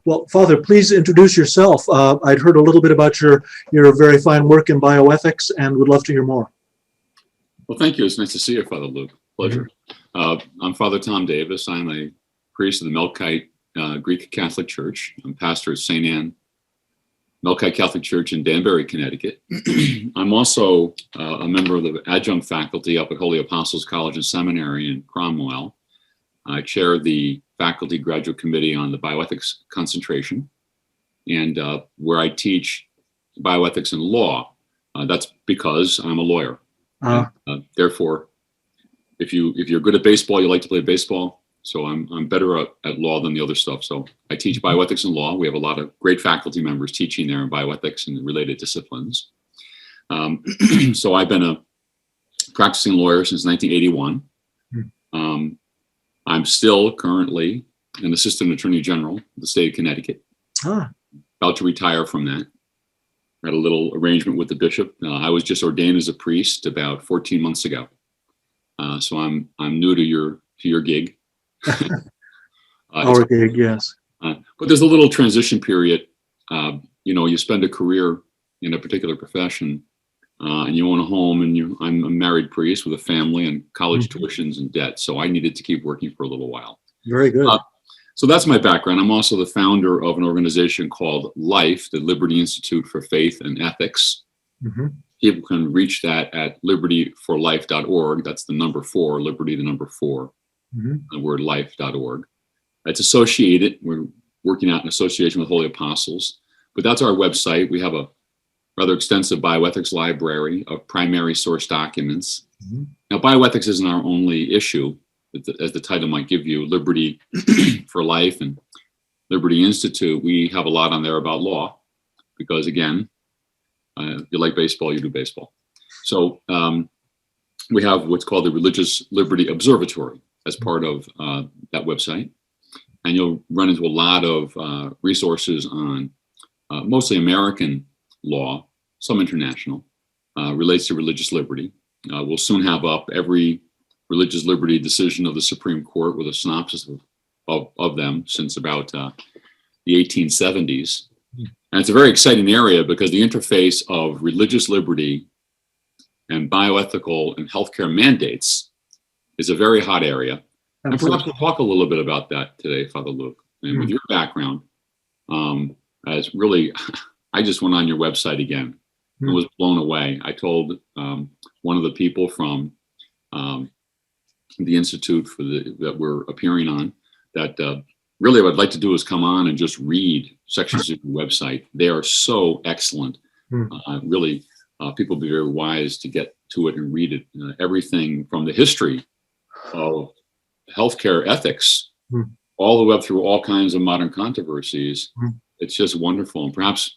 Well, Father, please introduce yourself. I'd heard a little bit about your very fine work in bioethics and would love to hear more. Well, thank you. It's nice to see you, Father Luke. Pleasure. I'm Father Tom Davis. I'm a priest of the Melkite Greek Catholic Church. I'm pastor at St. Anne Melkite Catholic Church in Danbury, Connecticut. I'm also a member of the adjunct faculty up at Holy Apostles College and Seminary in Cromwell. I chair the faculty graduate committee on the bioethics concentration, and where I teach bioethics and law. That's because I'm a lawyer. Therefore, if you're good at baseball, you like to play baseball. So I'm better at law than the other stuff. So I teach bioethics and law. We have a lot of great faculty members teaching there in bioethics and related disciplines. So I've been a practicing lawyer since 1981. I'm still currently an assistant attorney general of the state of Connecticut. About to retire from that. Had a little arrangement with the bishop. I was just ordained as a priest about 14 months ago. So I'm new to your gig. Our gig, yes. But there's a little transition period. You spend a career in a particular profession, and you own a home, and I'm a married priest with a family and college tuitions and debt. So I needed to keep working for a little while. Very good. So that's my background. I'm also the founder of an organization called LIFE, the Liberty Institute for Faith and Ethics. People can reach that at libertyforlife.org. That's the number 4, liberty, the number 4, the word life.org. It's associated. We're working out in association with Holy Apostles, but that's our website. We have a rather extensive bioethics library of primary source documents. Now, bioethics isn't our only issue, as the title might give you. Liberty for Life and Liberty Institute, we have a lot on there about law, because again, if you like baseball, you do baseball. So we have what's called the Religious Liberty Observatory as part of that website. And you'll run into a lot of resources on mostly American law, some international, relates to religious liberty. We'll soon have up every religious liberty decision of the Supreme Court with a synopsis of them since about the 1870s. And it's a very exciting area because the interface of religious liberty and bioethical and healthcare mandates is a very hot area. And perhaps we'll talk a little bit about that today, Father Luke. And with your background, as really, I just went on your website again and was blown away. I told one of the people from the institute that we're appearing on that really what I'd like to do is come on and just read sections of your website. They are so excellent. Really, people be very wise to get to it and read it. Everything from the history of healthcare ethics all the way up through all kinds of modern controversies. It's just wonderful. And perhaps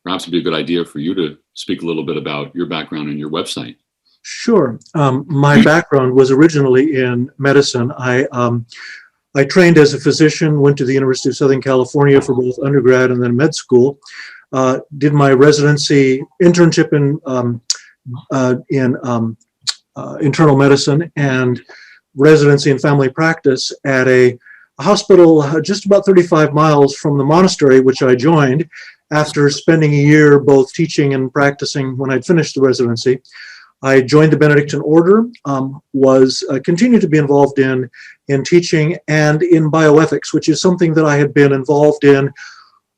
it'd be a good idea for you to speak a little bit about your background and your website. Sure. My background was originally in medicine. I trained as a physician, went to the University of Southern California for both undergrad and then med school. Did my residency internship in internal medicine and residency in family practice at a hospital just about 35 miles from the monastery, which I joined after spending a year both teaching and practicing when I'd finished the residency. I joined the Benedictine order, continued to be involved in teaching and in bioethics, which is something that I had been involved in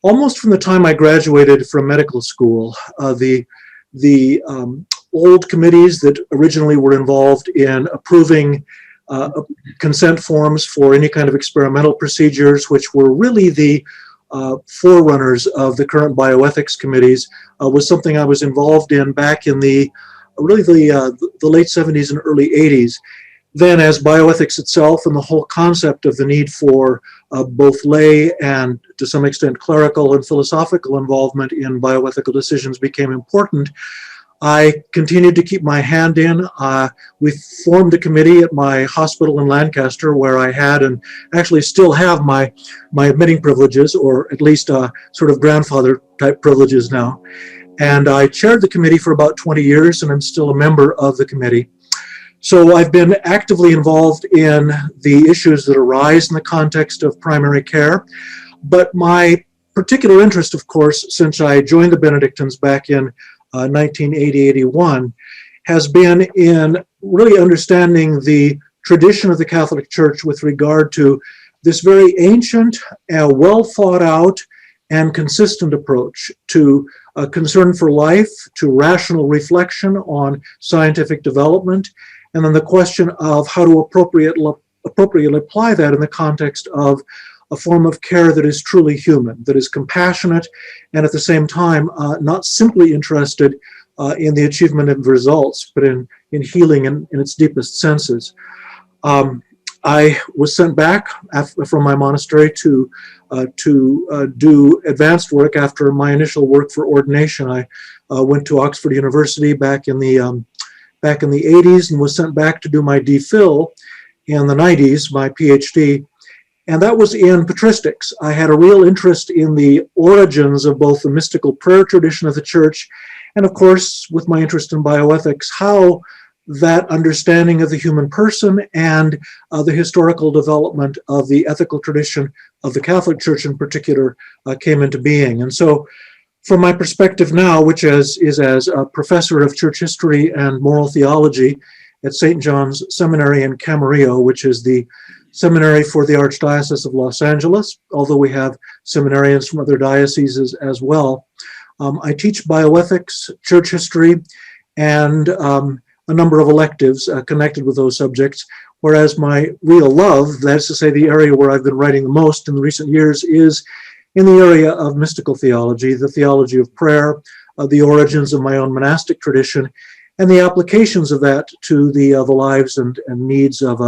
almost from the time I graduated from medical school. The old committees that originally were involved in approving consent forms for any kind of experimental procedures, which were really the forerunners of the current bioethics committees, was something I was involved in back in the late 70s and early 80s. Then as bioethics itself and the whole concept of the need for both lay and to some extent clerical and philosophical involvement in bioethical decisions became important, I continued to keep my hand in. We formed a committee at my hospital in Lancaster where I had and actually still have my admitting privileges, or at least sort of grandfather type privileges now. And I chaired the committee for about 20 years and I'm still a member of the committee. So I've been actively involved in the issues that arise in the context of primary care. But my particular interest, of course, since I joined the Benedictines back in 1980-81, has been in really understanding the tradition of the Catholic Church with regard to this very ancient, well thought out, and consistent approach to concern for life, to rational reflection on scientific development, and then the question of how to appropriately apply that in the context of a form of care that is truly human, that is compassionate, and at the same time not simply interested in the achievement of results, but in healing in its deepest senses. I was sent back from my monastery to do advanced work after my initial work for ordination. I went to Oxford University back in the 80s and was sent back to do my DPhil in the 90s, my PhD, and that was in patristics. I had a real interest in the origins of both the mystical prayer tradition of the Church, and of course, with my interest in bioethics, how that understanding of the human person and the historical development of the ethical tradition of the Catholic Church in particular came into being. And so from my perspective now, which is as a professor of church history and moral theology at St. John's Seminary in Camarillo, which is the seminary for the Archdiocese of Los Angeles, although we have seminarians from other dioceses as well. I teach bioethics, church history, and a number of electives connected with those subjects, whereas my real love, that's to say the area where I've been writing the most in the recent years, is in the area of mystical theology, the theology of prayer, the origins of my own monastic tradition, and the applications of that to the lives and needs of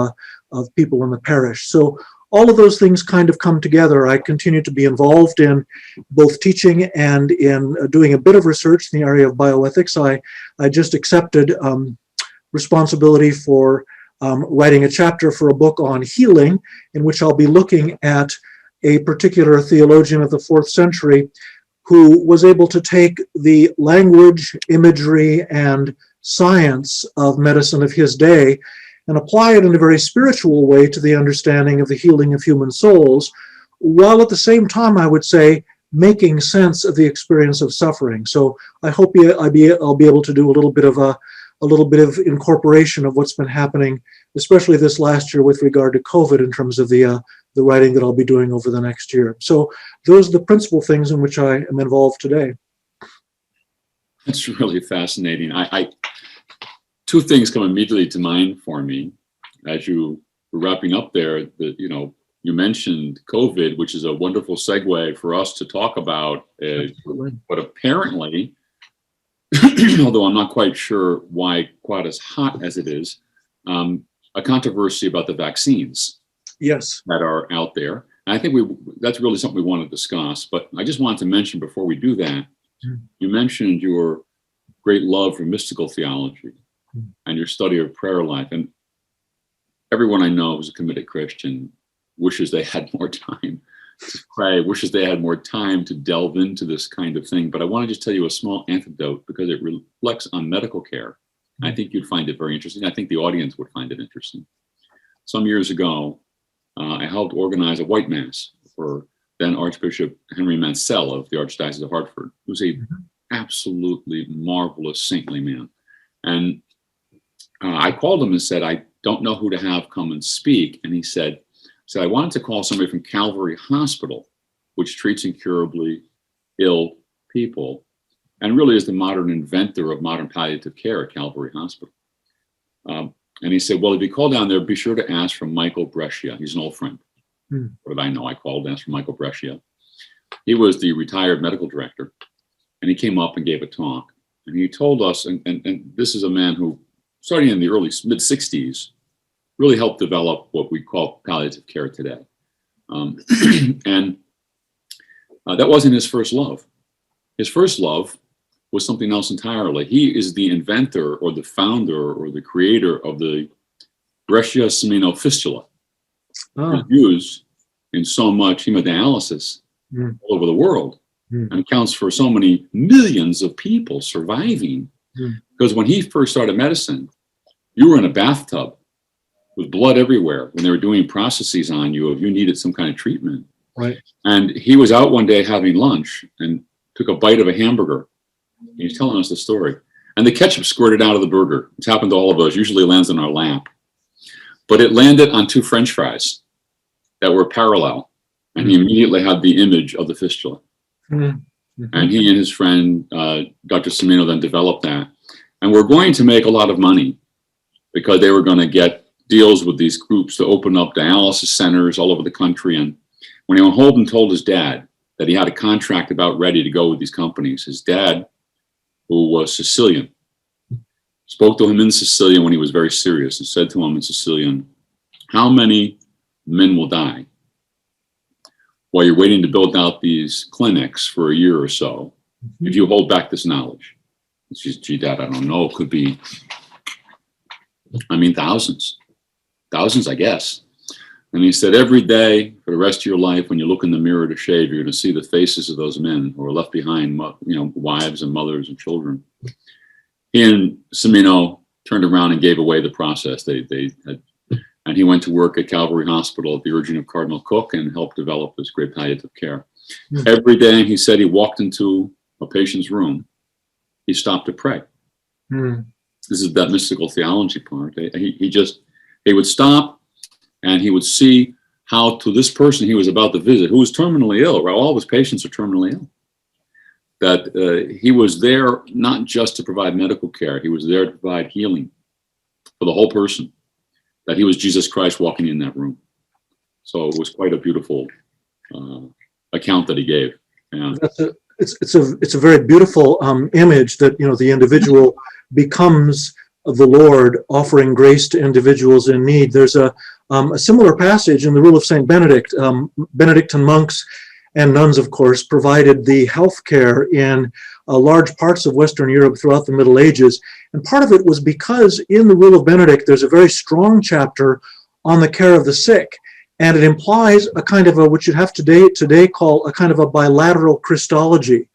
people in the parish. So all of those things kind of come together. I continue to be involved in both teaching and in doing a bit of research in the area of bioethics. I just accepted responsibility for writing a chapter for a book on healing, in which I'll be looking at a particular theologian of the 4th century who was able to take the language, imagery, and science of medicine of his day and apply it in a very spiritual way to the understanding of the healing of human souls, while at the same time, I would say, making sense of the experience of suffering. So I hope I'll be able to do a little bit of incorporation of what's been happening, especially this last year with regard to COVID, in terms of the writing that I'll be doing over the next year. So those are the principal things in which I am involved today. That's really fascinating. Two things come immediately to mind for me as you were wrapping up there. You mentioned COVID, which is a wonderful segue for us to talk about. But apparently, although I'm not quite sure why quite as hot as it is, a controversy about the vaccines. Yes, that are out there. And I think that's really something we want to discuss. But I just wanted to mention before we do that, you mentioned your great love for mystical theology and your study of prayer life. And everyone I know who's a committed Christian wishes they had more time to pray, wishes they had more time to delve into this kind of thing. But I want to just tell you a small anecdote because it reflects on medical care. I think you'd find it very interesting. I think the audience would find it interesting. Some years ago, I helped organize a white mass for then Archbishop Henry Mansell of the Archdiocese of Hartford, who's a absolutely marvelous saintly man. And I called him and said, I don't know who to have come and speak. And he said, I wanted to call somebody from Calvary Hospital, which treats incurably ill people, and really is the modern inventor of modern palliative care at Calvary Hospital. And he said, well, if you call down there, be sure to ask for Michael Brescia. He's an old friend. What did I know? I called and asked for Michael Brescia. He was the retired medical director, and he came up and gave a talk. And he told us, and this is a man who, starting in the mid-60s, really helped develop what we call palliative care today. And that wasn't his first love. His first love was something else entirely. He is the inventor or the founder or the creator of the Brescia Semino fistula. It's used in so much hemodialysis all over the world and accounts for so many millions of people surviving. Because when he first started medicine, you were in a bathtub with blood everywhere when they were doing processes on you if you needed some kind of treatment. Right. And he was out one day having lunch and took a bite of a hamburger. He's telling us the story. And the ketchup squirted out of the burger. It's happened to all of us. Usually it lands in our lap. But it landed on 2 French fries that were parallel. And he immediately had the image of the fistula. Mm-hmm. And he and his friend, Dr. Semino, then developed that. And we're going to make a lot of money because they were going to get deals with these groups to open up dialysis centers all over the country. And when Holden told his dad that he had a contract about ready to go with these companies, his dad, who was Sicilian, spoke to him in Sicilian when he was very serious and said to him in Sicilian, "How many men will die while you're waiting to build out these clinics for a year or so if you hold back this knowledge?" It's just, "Gee, Dad, I don't know. It could be, thousands, I guess." And he said, every day for the rest of your life, when you look in the mirror to shave, you're going to see the faces of those men who are left behind, wives and mothers and children. He and Semino turned around and gave away the process. And he went to work at Calvary Hospital at the urging of Cardinal Cook and helped develop this great palliative care. Mm-hmm. Every day, he said, he walked into a patient's room, he stopped to pray. Mm-hmm. This is that mystical theology part. He would stop and he would see how to this person he was about to visit, who was terminally ill, right? All of his patients are terminally ill. That he was there not just to provide medical care, he was there to provide healing for the whole person. That he was Jesus Christ walking in that room. So it was quite a beautiful account that he gave. Yeah. It's a very beautiful image that the individual becomes the Lord, offering grace to individuals in need. There's a similar passage in the Rule of Saint Benedict. Benedictine monks and nuns, of course, provided the health care in large parts of Western Europe throughout the Middle Ages. And part of it was because in the Rule of Benedict, there's a very strong chapter on the care of the sick. And it implies a kind of what you'd have today call a kind of a bilateral Christology,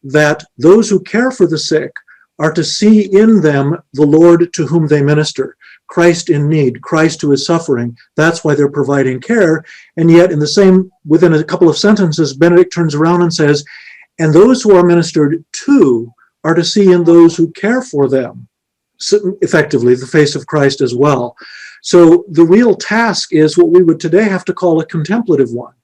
that those who care for the sick are to see in them the Lord to whom they minister, Christ in need, Christ who is suffering. That's why they're providing care. And yet within a couple of sentences, Benedict turns around and says, and those who are ministered to are to see in those who care for them, effectively, the face of Christ as well. So the real task is what we would today have to call a contemplative one,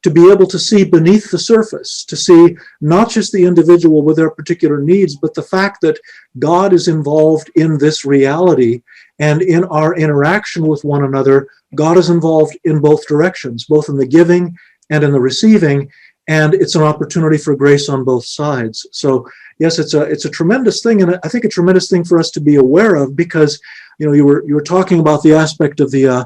to be able to see beneath the surface, to see not just the individual with their particular needs, but the fact that God is involved in this reality, and in our interaction with one another, God is involved in both directions, both in the giving and in the receiving, and it's an opportunity for grace on both sides. So yes, it's a tremendous thing, and I think a tremendous thing for us to be aware of, because you were talking about the aspect of the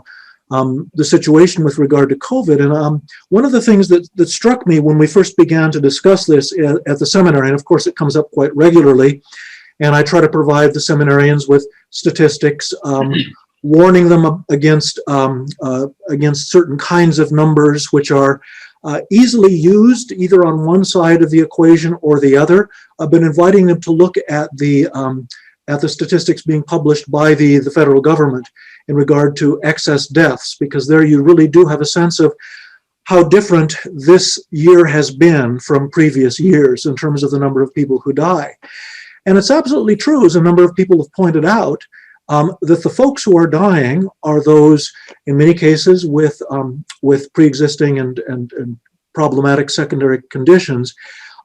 situation with regard to COVID. And one of the things that struck me when we first began to discuss this at the seminary, and of course it comes up quite regularly, and I try to provide the seminarians with statistics, warning them against certain kinds of numbers which are easily used either on one side of the equation or the other. I've been inviting them to look at the statistics being published by the federal government in regard to excess deaths, because there you really do have a sense of how different this year has been from previous years in terms of the number of people who die. And it's absolutely true, as a number of people have pointed out, that the folks who are dying are those, in many cases, with pre-existing and problematic secondary conditions.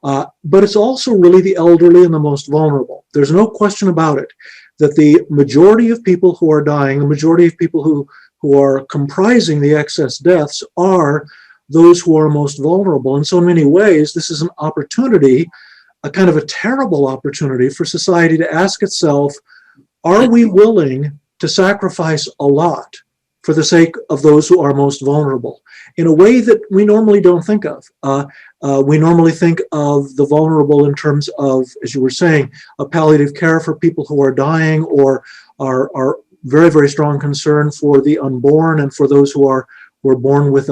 But it's also really the elderly and the most vulnerable. There's no question about it, that the majority of people who are dying, the majority of people who are comprising the excess deaths, are those who are most vulnerable. And so in many ways, this is an opportunity, a kind of a terrible opportunity for society to ask itself, are we willing to sacrifice a lot for the sake of those who are most vulnerable, in a way that we normally don't think of? We normally think of the vulnerable in terms of, as you were saying, a palliative care for people who are dying, or are very, very strong concern for the unborn and for those who are born with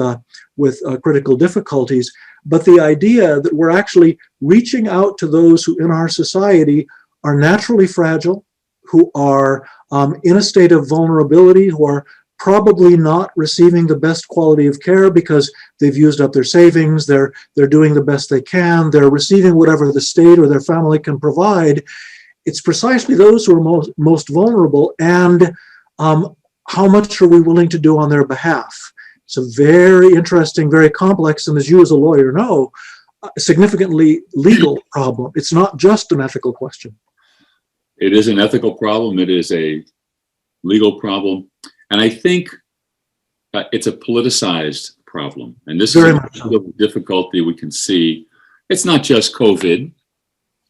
critical difficulties. But the idea that we're actually reaching out to those who in our society are naturally fragile, who are in a state of vulnerability, who are probably not receiving the best quality of care because they've used up their savings, they're doing the best they can, they're receiving whatever the state or their family can provide. It's precisely those who are most vulnerable, and how much are we willing to do on their behalf? It's a very interesting, very complex, and as you as a lawyer know, a significantly legal problem. It's not just an ethical question. It is an ethical problem. It is a legal problem. And I think it's a politicized problem. And this Very is much so. the difficulty we can see. It's not just COVID.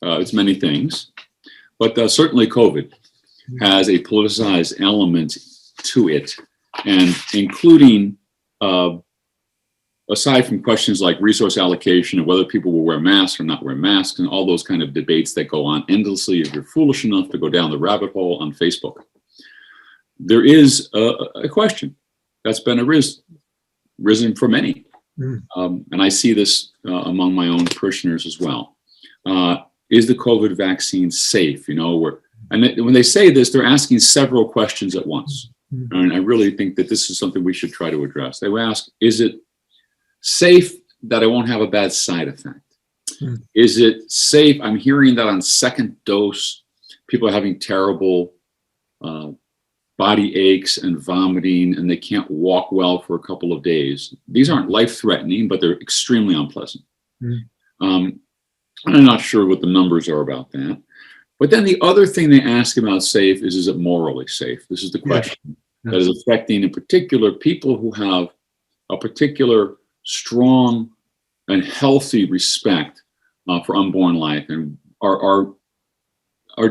It's many things. But certainly COVID has a politicized element to it. And including, aside from questions like resource allocation and whether people will wear masks or not wear masks and all those kind of debates that go on endlessly if you're foolish enough to go down the rabbit hole on Facebook, there is a question that's been risen for many. And I see this among my own parishioners as well. Is the COVID vaccine safe? When they say this, they're asking several questions at once. And I really think that this is something we should try to address. They will ask, is it safe that I won't have a bad side effect? Is it safe? I'm hearing that on second dose, people are having terrible body aches and vomiting, and they can't walk well for a couple of days. These aren't life-threatening, but they're extremely unpleasant. I'm not sure what the numbers are about that. But then the other thing they ask about safe is it morally safe? This is the question that is affecting, in particular, people who have a particular strong and healthy respect for unborn life and are I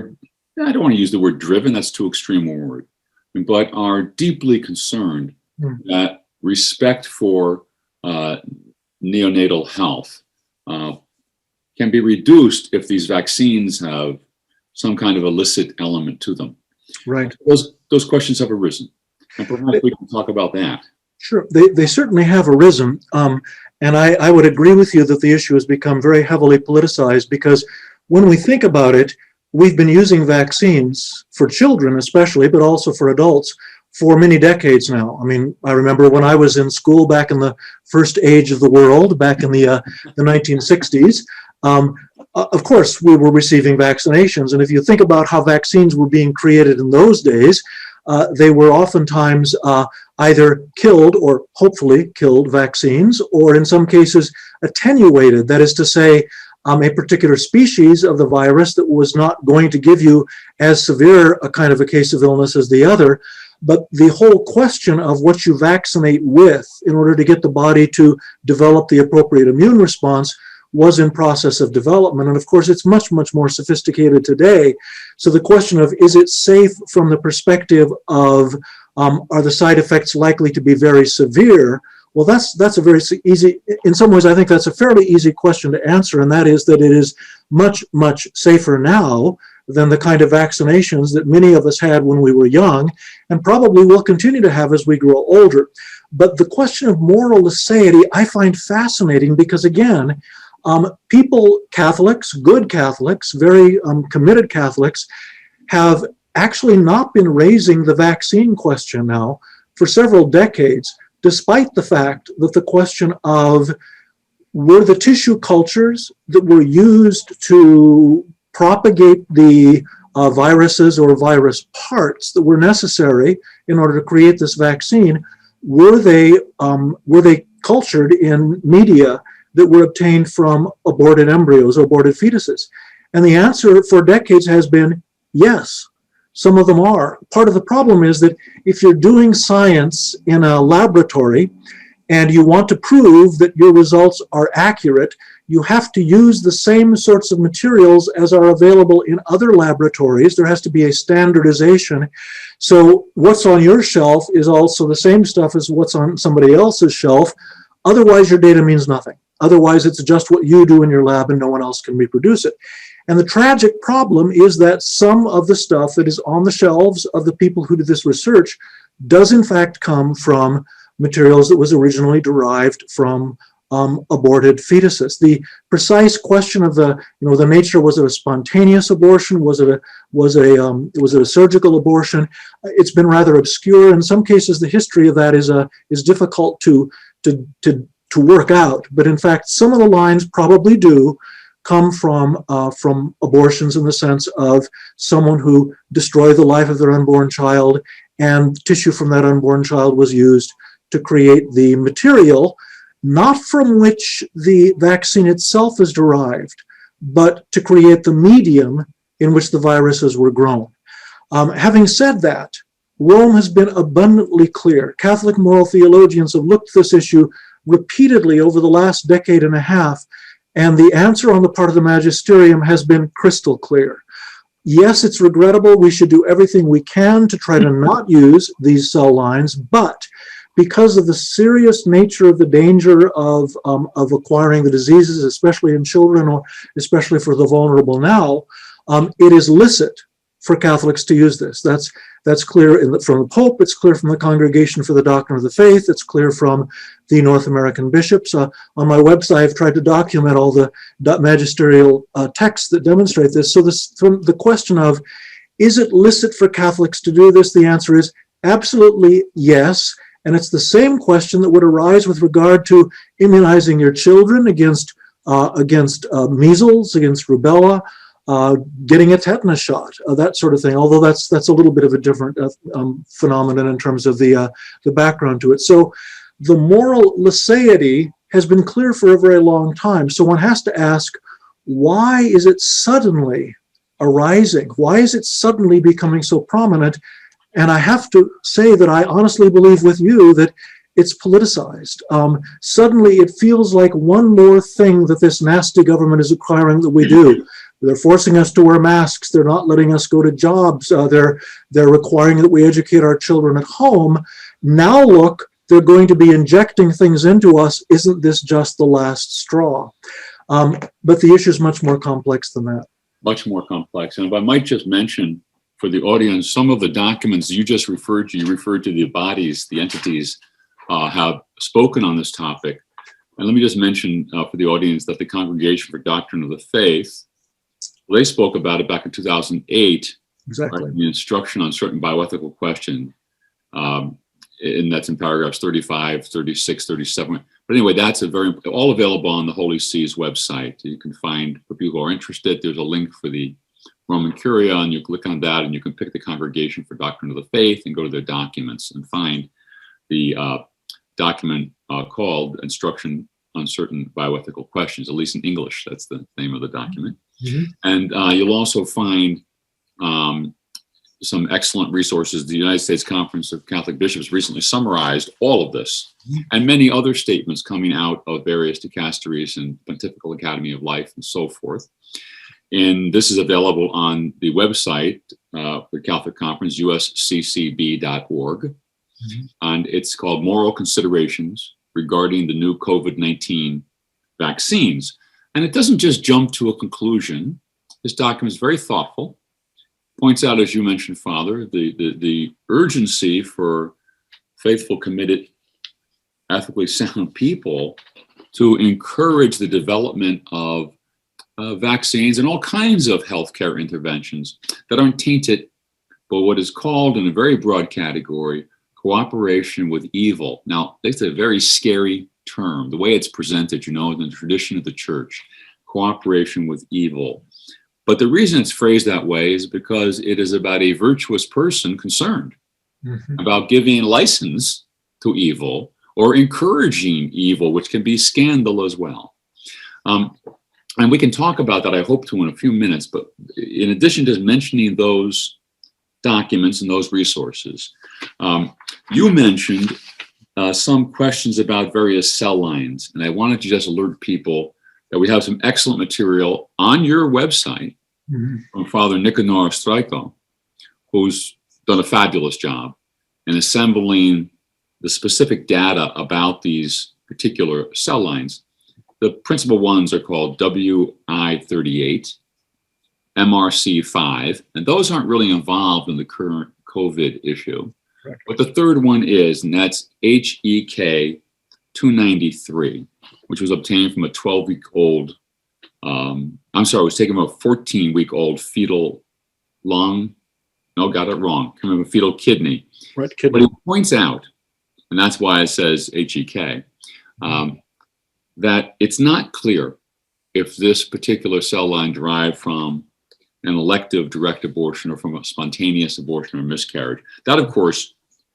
don't want to use the word driven, that's too extreme a word, but are deeply concerned that respect for neonatal health can be reduced if these vaccines have some kind of illicit element to them. Right. Those questions have arisen, and perhaps we can talk about that. Sure, they certainly have arisen, and I would agree with you that the issue has become very heavily politicized, because when we think about it, we've been using vaccines for children especially, but also for adults for many decades now. I mean, I remember when I was in school back in the first age of the world, back in the 1960s, of course, we were receiving vaccinations. And if you think about how vaccines were being created in those days, they were oftentimes either killed or hopefully killed vaccines, or in some cases attenuated. That is to say, a particular species of the virus that was not going to give you as severe a kind of a case of illness as the other. But the whole question of what you vaccinate with in order to get the body to develop the appropriate immune response was in process of development. And of course, it's much, much more sophisticated today. So the question of, is it safe from the perspective of, are the side effects likely to be very severe? Well, that's a very easy, in some ways, I think that's a fairly easy question to answer. And that is that it is much, much safer now than the kind of vaccinations that many of us had when we were young, and probably will continue to have as we grow older. But the question of moral aseity, I find fascinating, because again, people, Catholics, good Catholics, very committed Catholics, have actually not been raising the vaccine question now for several decades, despite the fact that the question of, were the tissue cultures that were used to propagate the viruses or virus parts that were necessary in order to create this vaccine, were they cultured in media that were obtained from aborted embryos or aborted fetuses? And the answer for decades has been yes, some of them are. Part of the problem is that if you're doing science in a laboratory and you want to prove that your results are accurate, you have to use the same sorts of materials as are available in other laboratories. There has to be a standardization. So what's on your shelf is also the same stuff as what's on somebody else's shelf. Otherwise, your data means nothing. Otherwise, it's just what you do in your lab and no one else can reproduce it. And the tragic problem is that some of the stuff that is on the shelves of the people who do this research does in fact come from materials that was originally derived from aborted fetuses. The precise question of the nature, was it a spontaneous abortion? Was it a surgical abortion? It's been rather obscure. In some cases, the history of that is difficult to work out. But in fact, some of the lines probably do come from abortions, in the sense of someone who destroyed the life of their unborn child, and tissue from that unborn child was used to create the material, not from which the vaccine itself is derived, but to create the medium in which the viruses were grown. Having said that, Rome has been abundantly clear. Catholic moral theologians have looked at this issue repeatedly over the last decade and a half, and the answer on the part of the magisterium has been crystal clear. Yes, it's regrettable. We should do everything we can to try to not use these cell lines, but because of the serious nature of the danger of acquiring the diseases, especially in children, or especially for the vulnerable now, it is licit for Catholics to use this. That's clear from the Pope. It's clear from the Congregation for the Doctrine of the Faith. It's clear from the North American bishops. On my website, I've tried to document all the magisterial texts that demonstrate this. So from the question of, is it licit for Catholics to do this? The answer is absolutely yes. And it's the same question that would arise with regard to immunizing your children against measles, against rubella, getting a tetanus shot, that sort of thing. Although that's a little bit of a different phenomenon in terms of the background to it. So the moral licety has been clear for a very long time. So one has to ask, why is it suddenly arising? Why is it suddenly becoming so prominent? And I have to say that I honestly believe with you that it's politicized. Suddenly it feels like one more thing that this nasty government is requiring that we do. They're forcing us to wear masks. They're not letting us go to jobs. They're requiring that we educate our children at home. Now look, they're going to be injecting things into us. Isn't this just the last straw? But the issue is much more complex than that. Much more complex. And if I might just mention for the audience, some of the documents you just referred to, the bodies, the entities have spoken on this topic. And let me just mention for the audience that the Congregation for Doctrine of the Faith, they spoke about it back in 2008. Exactly. Right, the instruction on certain bioethical questions. And that's in paragraphs 35, 36, 37. But anyway, that's all available on the Holy See's website. You can find, for people who are interested, there's a link for the Roman Curia, and you click on that and you can pick the Congregation for Doctrine of the Faith and go to their documents and find the document called Instruction on Certain Bioethical Questions, at least in English. That's the name of the document. Mm-hmm. And you'll also find some excellent resources. The United States Conference of Catholic Bishops recently summarized all of this, mm-hmm, and many other statements coming out of various dicasteries and Pontifical Academy of Life and so forth. And this is available on the website for the Catholic Conference, usccb.org. Mm-hmm. And it's called Moral Considerations Regarding the New COVID-19 Vaccines. And it doesn't just jump to a conclusion. This document is very thoughtful. Points out, as you mentioned, Father, the urgency for faithful, committed, ethically sound people to encourage the development of vaccines and all kinds of healthcare interventions that aren't tainted by what is called, in a very broad category, cooperation with evil. Now, it's a very scary term, the way it's presented, in the tradition of the church, cooperation with evil. But the reason it's phrased that way is because it is about a virtuous person concerned, mm-hmm, about giving license to evil or encouraging evil, which can be scandal as well. And we can talk about that, I hope to, in a few minutes. But in addition to mentioning those documents and those resources, you mentioned some questions about various cell lines. And I wanted to just alert people that we have some excellent material on your website, mm-hmm, from Father Nicanor Straiko, who's done a fabulous job in assembling the specific data about these particular cell lines. The principal ones are called WI38, MRC5, and those aren't really involved in the current COVID issue. Correct. But the third one is, and that's HEK293. which was obtained from a 12-week-old, it was taken from a 14-week-old fetal lung. No, got it wrong. From a fetal kidney. Right, kidney. But he points out, and that's why it says HEK, that it's not clear if this particular cell line derived from an elective direct abortion or from a spontaneous abortion or miscarriage. That, of course,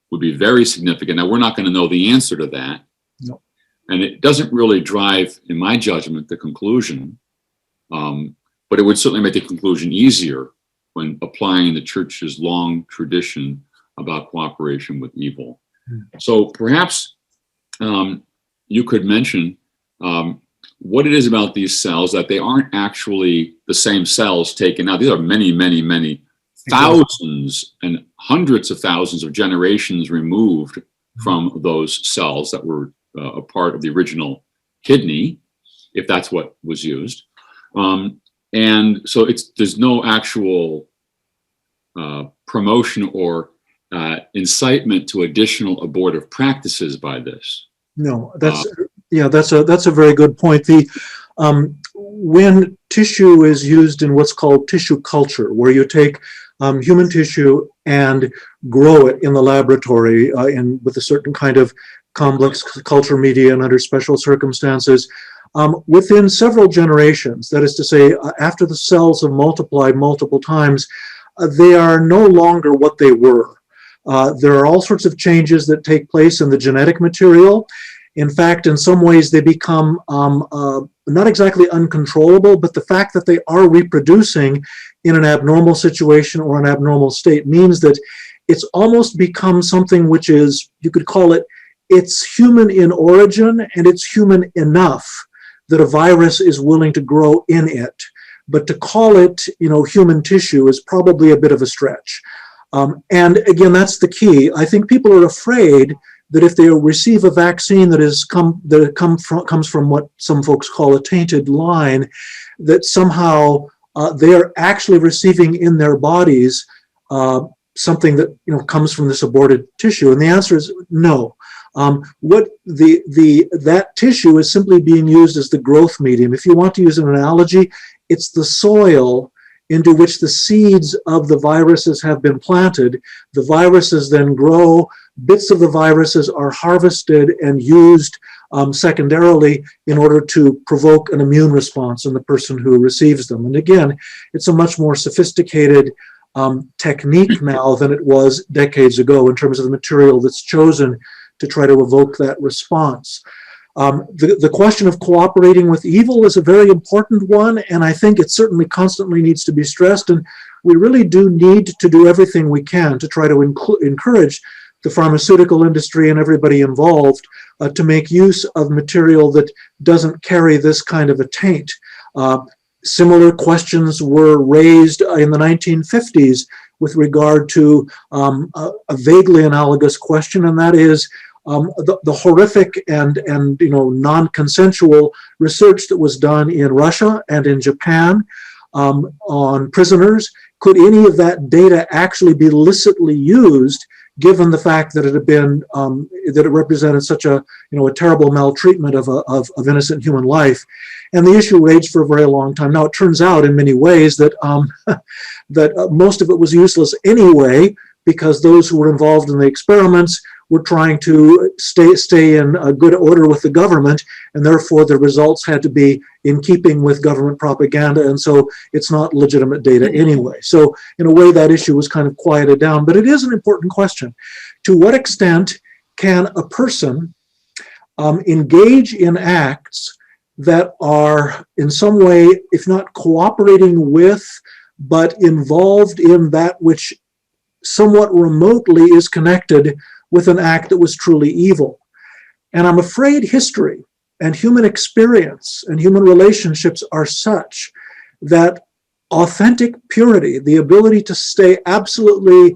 would be very significant. Now, we're not going to know the answer to that. No. And it doesn't really drive, in my judgment, the conclusion, but it would certainly make the conclusion easier when applying the church's long tradition about cooperation with evil. So perhaps you could mention what it is about these cells that they aren't actually the same cells taken out. These are many, many, many thousands and hundreds of thousands of generations removed from those cells that were a part of the original kidney, if that's what was used. And so there's no actual promotion or incitement to additional abortive practices by this. No, that's a very good point. When tissue is used in what's called tissue culture, where you take human tissue and grow it in the laboratory with a certain kind of complex culture media and under special circumstances, within several generations, that is to say, after the cells have multiplied multiple times, they are no longer what they were. There are all sorts of changes that take place in the genetic material. In fact, in some ways, they become not exactly uncontrollable, but the fact that they are reproducing in an abnormal situation or an abnormal state means that it's almost become something which is, you could call it, it's human in origin and it's human enough that a virus is willing to grow in it. But to call it, human tissue is probably a bit of a stretch. And again, that's the key. I think people are afraid that if they receive a vaccine that comes from what some folks call a tainted line, that somehow they are actually receiving in their bodies something that comes from this aborted tissue. And the answer is no. That tissue is simply being used as the growth medium. If you want to use an analogy, it's the soil into which the seeds of the viruses have been planted. The viruses then grow. Bits of the viruses are harvested and used secondarily in order to provoke an immune response in the person who receives them. And again, it's a much more sophisticated technique now than it was decades ago in terms of the material that's chosen to try to evoke that response. The question of cooperating with evil is a very important one, and I think it certainly constantly needs to be stressed, and we really do need to do everything we can to try to encourage the pharmaceutical industry and everybody involved to make use of material that doesn't carry this kind of a taint. Similar questions were raised in the 1950s with regard to a vaguely analogous question, and that is the horrific and non-consensual research that was done in Russia and in Japan on prisoners. Could any of that data actually be licitly used, given the fact that it had been that it represented such a terrible maltreatment of innocent human life? And the issue raged for a very long time. Now it turns out in many ways that that most of it was useless anyway, because those who were involved in the experiments were trying to stay in a good order with the government, and therefore the results had to be in keeping with government propaganda, and so it's not legitimate data anyway. So in a way that issue was kind of quieted down, but it is an important question. To what extent can a person engage in acts that are in some way, if not cooperating with, but involved in that which somewhat remotely is connected with an act that was truly evil? And I'm afraid history and human experience and human relationships are such that authentic purity, the ability to stay absolutely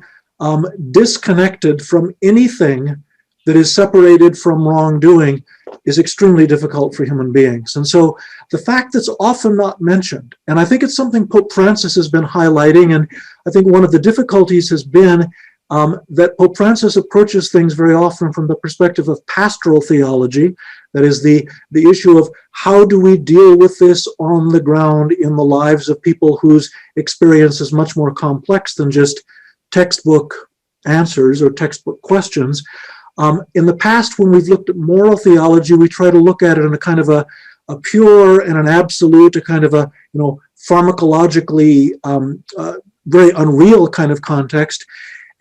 disconnected from anything that is separated from wrongdoing, is extremely difficult for human beings. And so the fact that's often not mentioned, and I think it's something Pope Francis has been highlighting, and I think one of the difficulties has been that Pope Francis approaches things very often from the perspective of pastoral theology. That is the issue of how do we deal with this on the ground in the lives of people whose experience is much more complex than just textbook answers or textbook questions. In the past, when we've looked at moral theology, we try to look at it in a kind of a pure and an absolute, a kind of a pharmacologically very unreal kind of context.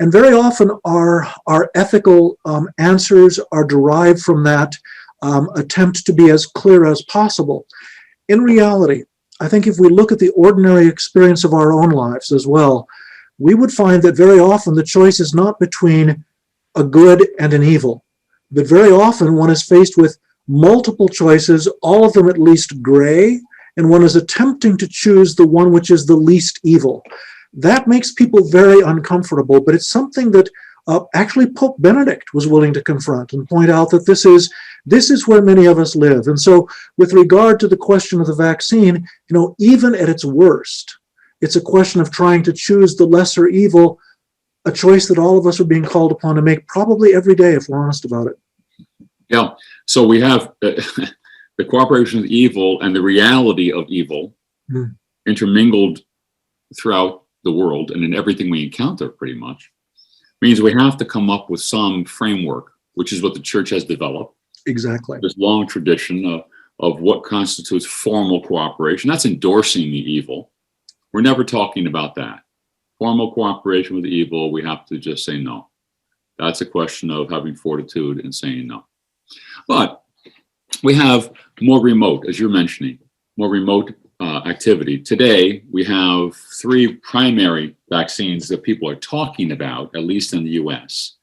And very often our ethical answers are derived from that attempt to be as clear as possible. In reality, I think if we look at the ordinary experience of our own lives as well, we would find that very often the choice is not between a good and an evil, but very often one is faced with multiple choices, all of them at least gray, and one is attempting to choose the one which is the least evil. That makes people very uncomfortable, but it's something that actually Pope Benedict was willing to confront and point out that this is where many of us live. And so with regard to the question of the vaccine, even at its worst, it's a question of trying to choose the lesser evil, a choice that all of us are being called upon to make probably every day if we're honest about it. Yeah, so we have the cooperation with evil and the reality of evil intermingled throughout the world and in everything we encounter pretty much. Means we have to come up with some framework, which is what the church has developed. Exactly. This long tradition of what constitutes formal cooperation. That's endorsing the evil. We're never talking about that. Formal cooperation with the evil, we have to just say no. That's a question of having fortitude and saying no. But we have more remote, as you're mentioning, more remote activity. Today, we have 3 primary vaccines that people are talking about, at least in the US.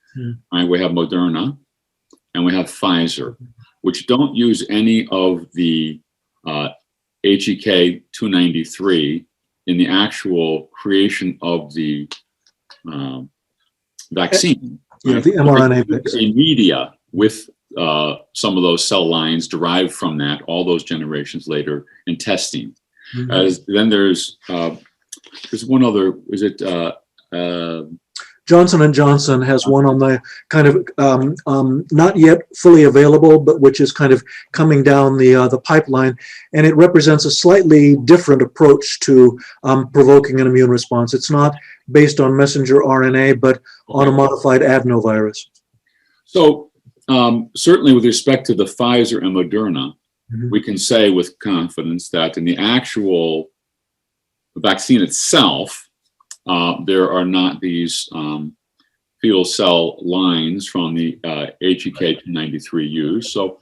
Right? We have Moderna and we have Pfizer, which don't use any of the HEK 293 in the actual creation of the vaccine. Yeah, right? the mRNA vaccine. Media with some of those cell lines derived from that, all those generations later in testing. Then there's one other, is it Johnson & Johnson has one on the kind of not yet fully available, but which is kind of coming down the pipeline, and it represents a slightly different approach to provoking an immune response. It's not based on messenger RNA, but on a modified adenovirus. So certainly with respect to the Pfizer and Moderna, we can say with confidence that in the actual vaccine itself, there are not these fetal cell lines from the HEK 293 used. So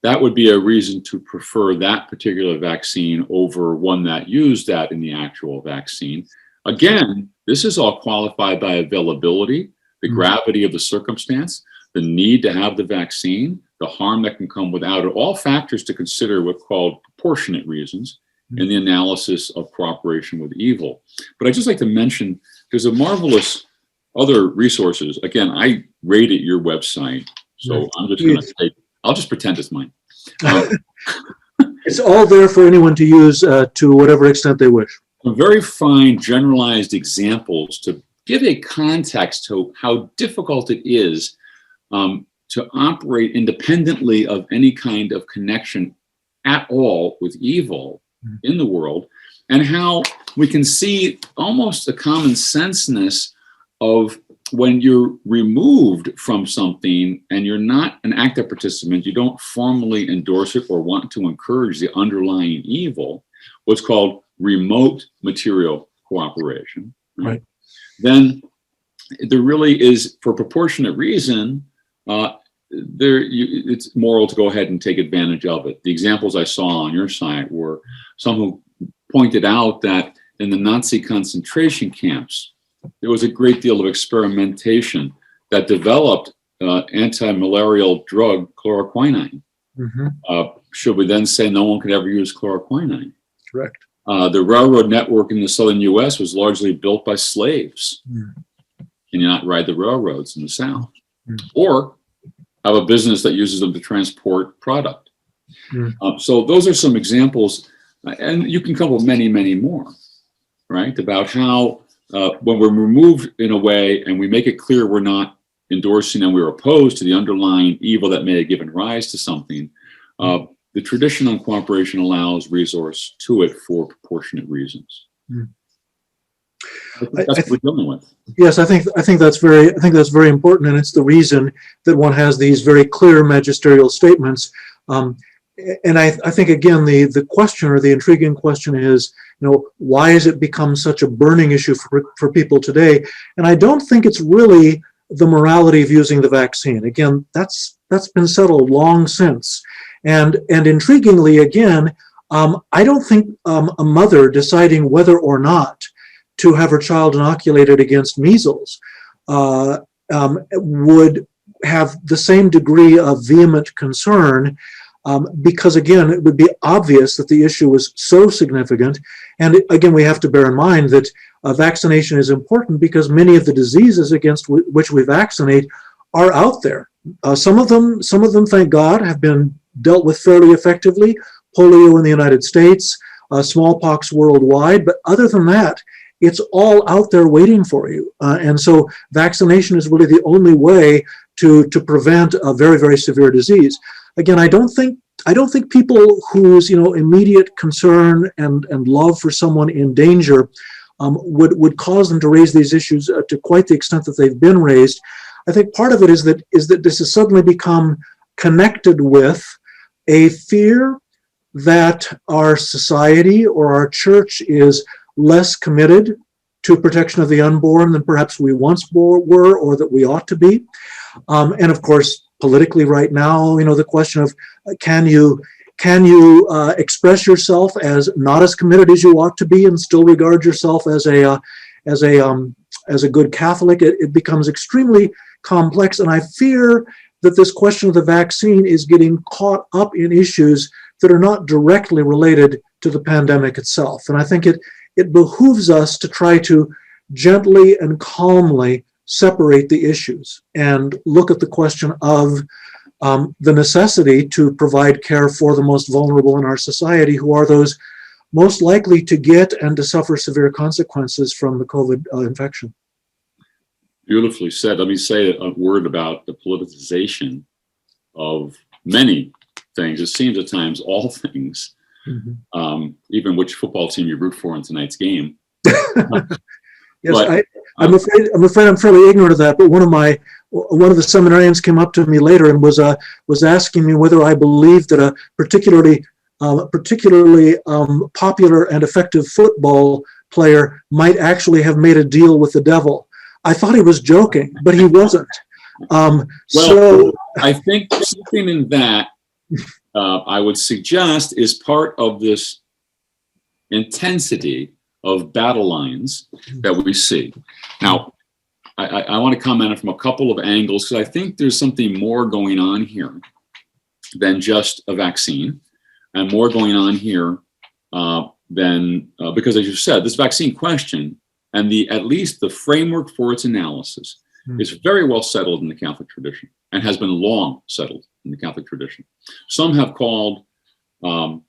that would be a reason to prefer that particular vaccine over one that used that in the actual vaccine. Again, this is all qualified by availability, the gravity of the circumstance, the need to have the vaccine, the harm that can come without it, all factors to consider what's called proportionate reasons in the analysis of cooperation with evil. But I'd just like to mention, there's a marvelous other resources. Again, I rated your website, so I'm just going to say, I'll just pretend it's mine. It's all there for anyone to use to whatever extent they wish. Some very fine generalized examples to give a context to how difficult it is to operate independently of any kind of connection at all with evil in the world, and how we can see almost a common senseness of when you're removed from something and you're not an active participant, you don't formally endorse it or want to encourage the underlying evil, what's called remote material cooperation. Right? Then there really is, for proportionate reason, it's moral to go ahead and take advantage of it. The examples I saw on your site were some who pointed out that in the Nazi concentration camps, there was a great deal of experimentation that developed anti-malarial drug chloroquine. Should we then say no one could ever use chloroquine? Correct. The railroad network in the southern US was largely built by slaves. Can you not ride the railroads in the South? Or have a business that uses them to transport product. So those are some examples, and you can come up with many, many more, right? About how when we're removed in a way and we make it clear we're not endorsing and we're opposed to the underlying evil that may have given rise to something, the tradition on cooperation allows resource to it for proportionate reasons. That's what we're dealing with. Yes, I think that's very important, and it's the reason that one has these very clear magisterial statements. And I think again the question, or the intriguing question, is, why has it become such a burning issue for people today? And I don't think it's really the morality of using the vaccine. Again, that's been settled long since. And intriguingly, again, I don't think a mother deciding whether or not to have her child inoculated against measles would have the same degree of vehement concern, because again, it would be obvious that the issue was so significant. And again, we have to bear in mind that vaccination is important because many of the diseases against which we vaccinate are out there. Some of them, thank God, have been dealt with fairly effectively. Polio in the United States, smallpox worldwide, but other than that, it's all out there waiting for you. And so vaccination is really the only way to prevent a very, very severe disease. Again, I don't think people whose immediate concern and love for someone in danger would cause them to raise these issues to quite the extent that they've been raised. I think part of it is that this has suddenly become connected with a fear that our society or our church is less committed to protection of the unborn than perhaps we once were, or that we ought to be. And of course, politically right now, the question of can you express yourself as not as committed as you ought to be and still regard yourself as a good Catholic? It becomes extremely complex, and I fear that this question of the vaccine is getting caught up in issues that are not directly related to the pandemic itself. And I think it behooves us to try to gently and calmly separate the issues and look at the question of the necessity to provide care for the most vulnerable in our society, who are those most likely to get and to suffer severe consequences from the COVID infection. Beautifully said. Let me say a word about the politicization of many things. It seems at times all things, even which football team you root for in tonight's game. Yes, but, I'm afraid I'm fairly ignorant of that. But one of the seminarians came up to me later and was asking me whether I believed that a particularly popular and effective football player might actually have made a deal with the devil. I thought he was joking, but he wasn't. So I think something in that I would suggest is part of this intensity of battle lines that we see. Now, I want to comment on it from a couple of angles, because I think there's something more going on here than just a vaccine, and more going on here than, because as you said, this vaccine question and at least the framework for its analysis is very well settled in the Catholic tradition and has been long settled in the Catholic tradition. Some have called the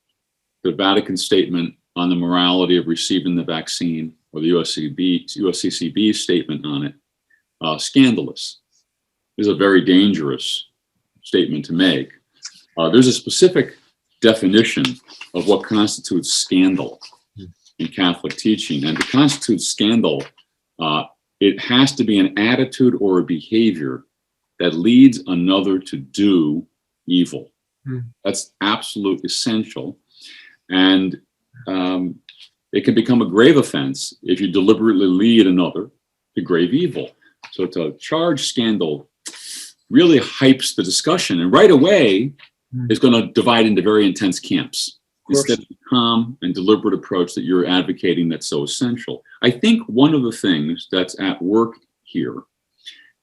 Vatican statement on the morality of receiving the vaccine, or the USCCB statement on it, scandalous. This is a very dangerous statement to make. There's a specific definition of what constitutes scandal in Catholic teaching, and to constitute scandal, it has to be an attitude or a behavior that leads another to do evil. That's absolutely essential. And it can become a grave offense if you deliberately lead another to grave evil. So to charge scandal really hypes the discussion, and right away is going to divide into very intense camps instead of the calm and deliberate approach that you're advocating that's so essential. I think one of the things that's at work here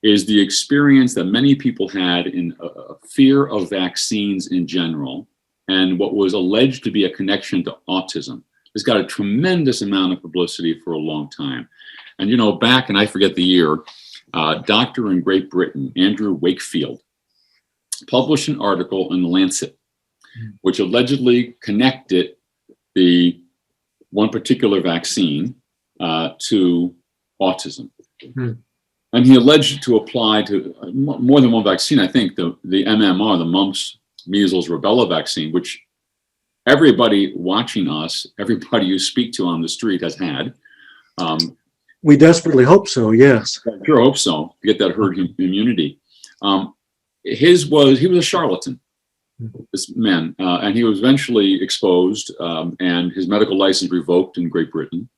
is the experience that many people had in a fear of vaccines in general, and what was alleged to be a connection to autism. It's got a tremendous amount of publicity for a long time. And back, and I forget the year, doctor in Great Britain, Andrew Wakefield, published an article in The Lancet, which allegedly connected the one particular vaccine to autism. Hmm. And he alleged to apply to more than one vaccine. I think the MMR, the mumps, measles, rubella vaccine, which everybody watching us, everybody you speak to on the street has had. We desperately hope so, yes. I sure hope so, to get that herd immunity. He was a charlatan, this man, and he was eventually exposed and his medical license revoked in Great Britain.